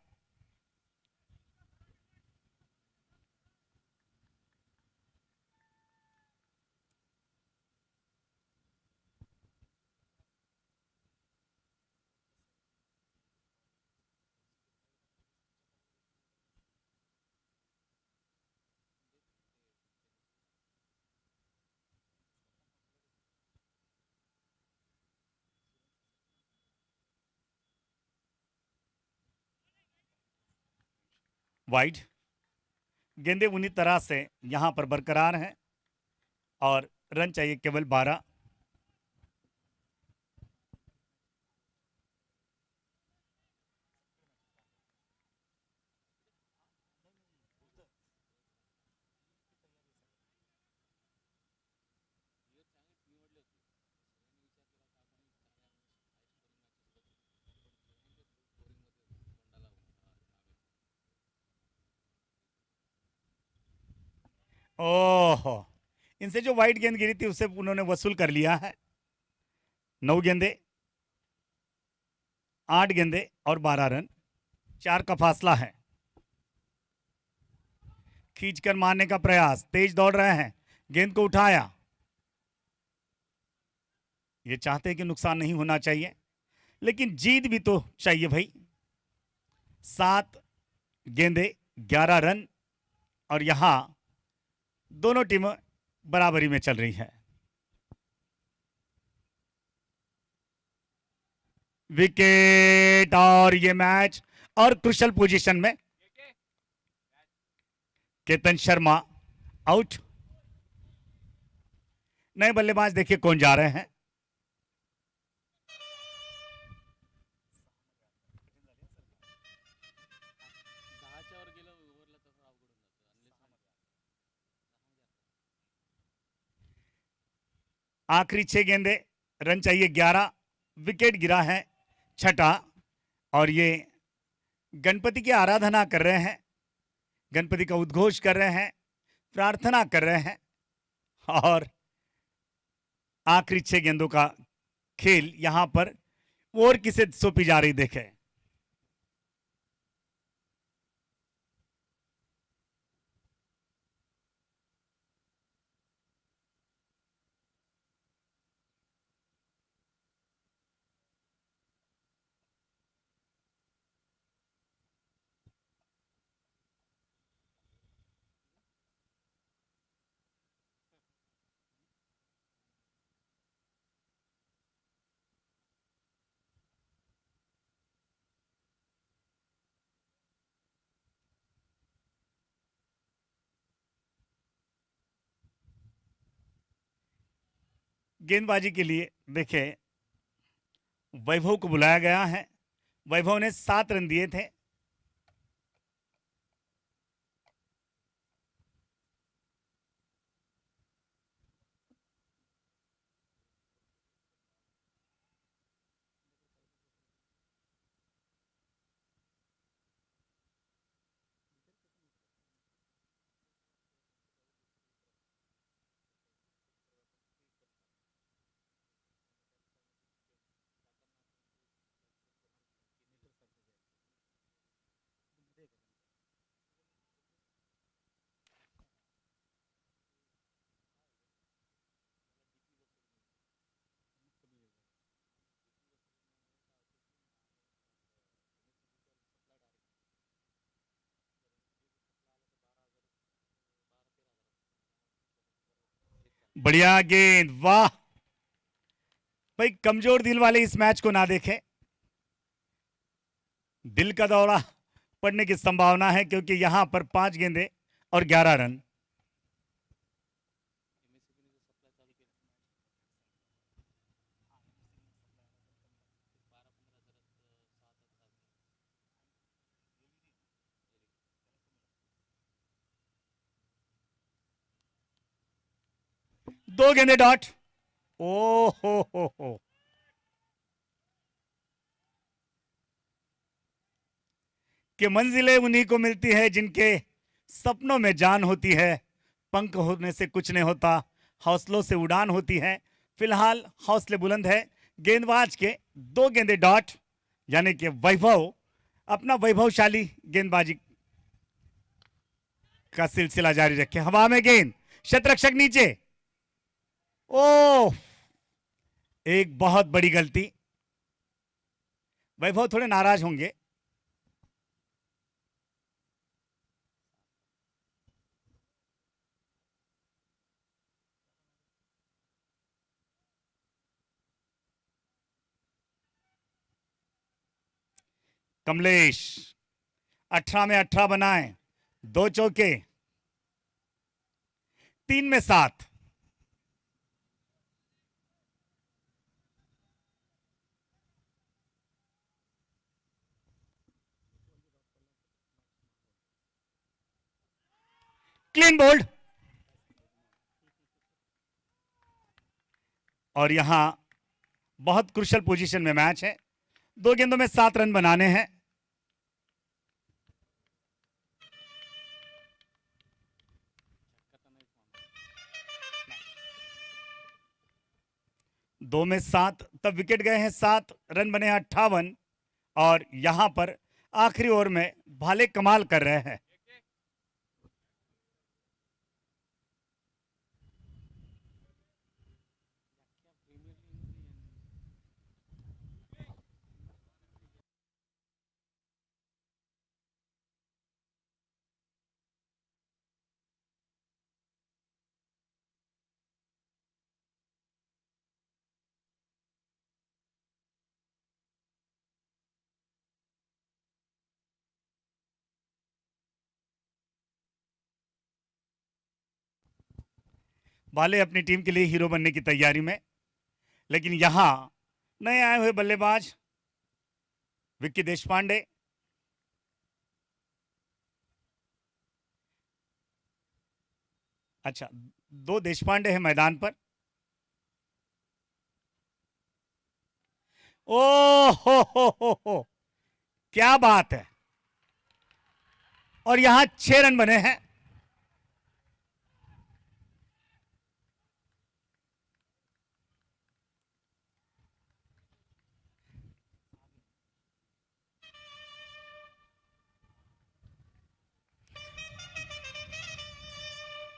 वाइड। गेंदे उन्हीं तरह से यहां पर बरकरार हैं और रन चाहिए केवल 12। ओह, इनसे जो वाइड गेंद गिरी थी उसे उन्होंने वसूल कर लिया है। 9 गेंदे, 8 गेंदे और 12 रन। 4 का फासला है। खींचकर मारने का प्रयास, तेज दौड़ रहे हैं, गेंद को उठाया। ये चाहते हैं कि नुकसान नहीं होना चाहिए, लेकिन जीत भी तो चाहिए भाई। 7 गेंदे 11 रन और यहां दोनों टीमें बराबरी में चल रही हैं। विकेट और ये मैच और क्रुशल पोजीशन में केतन शर्मा आउट। नए बल्लेबाज देखिए कौन जा रहे हैं। आखिरी 6 गेंदे, रन चाहिए 11। विकेट गिरा है 6ठा। और ये गणपति की आराधना कर रहे हैं, गणपति का उद्घोष कर रहे हैं, प्रार्थना कर रहे हैं। और आखिरी 6 गेंदों का खेल यहां पर और किसे सौंपी जा रही देखे। गेंदबाजी के लिए देखिए वैभव को बुलाया गया है। वैभव ने 7 रन दिए थे। बढ़िया गेंद, वाह भाई। कमजोर दिल वाले इस मैच को ना देखें। दिल का दौरा पड़ने की संभावना है क्योंकि यहां पर 5 गेंदे और 11 रन। दो गेंदे डॉट। ओ हो। कि मंजिलें उन्हीं को मिलती है जिनके सपनों में जान होती है। पंख होने से कुछ नहीं होता, हौसलों से उड़ान होती है। फिलहाल हौसले बुलंद है। गेंदबाज के 2 गेंदे डॉट, यानी कि वैभव अपना वैभवशाली गेंदबाजी का सिलसिला जारी रखे। हवा में गेंद, शतरक्षक नीचे। ओह, एक बहुत बड़ी गलती। वैभव थोड़े नाराज होंगे। कमलेश 18 में 18 बनाए, 2 चौके, 3 में 7। Clean bowled. और यहां बहुत क्रुशियल पोजीशन में मैच है। 2 गेंदों में 7 रन बनाने हैं। दो में 7, तब विकेट गए हैं 7, रन बने 58। और यहां पर आखिरी ओवर में भाले कमाल कर रहे हैं। भाले अपनी टीम के लिए हीरो बनने की तैयारी में, लेकिन यहां नए आए हुए बल्लेबाज विक्की देशपांडे अच्छा, 2 देशपांडे हैं मैदान पर। ओ हो, क्या बात है। और यहां 6 रन बने हैं।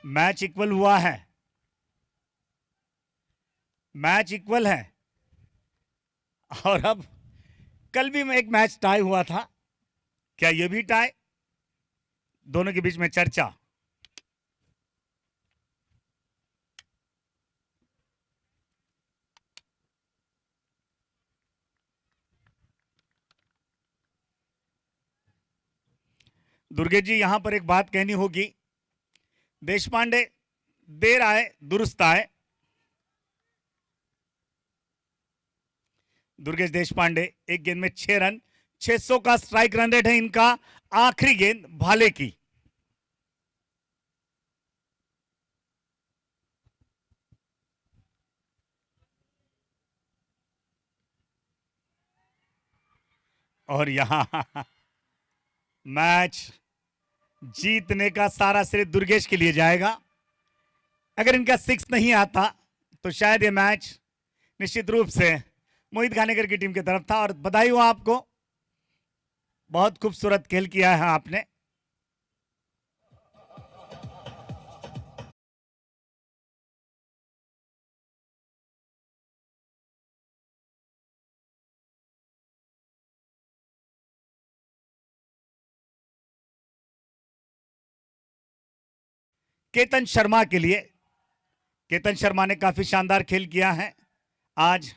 मैच इक्वल हुआ है। मैच इक्वल है। और अब कल भी एक मैच टाई हुआ था, क्या यह भी टाई? दोनों के बीच में चर्चा। दुर्गेश जी, यहां पर एक बात कहनी होगी। देशपांडे देर आए दुरुस्त आए। दुर्गेश देशपांडे, एक गेंद में 6 रन, 600 का स्ट्राइक रन रेट है इनका। आखिरी गेंद भाले की। और यहां मैच जीतने का सारा श्रेय दुर्गेश के लिए जाएगा। अगर इनका 6 नहीं आता तो शायद ये मैच निश्चित रूप से मोहित घानेकर की टीम की तरफ था। और बधाई हो आपको, बहुत खूबसूरत खेल किया है आपने। केतन शर्मा के लिए, केतन शर्मा ने काफी शानदार खेल किया है आज।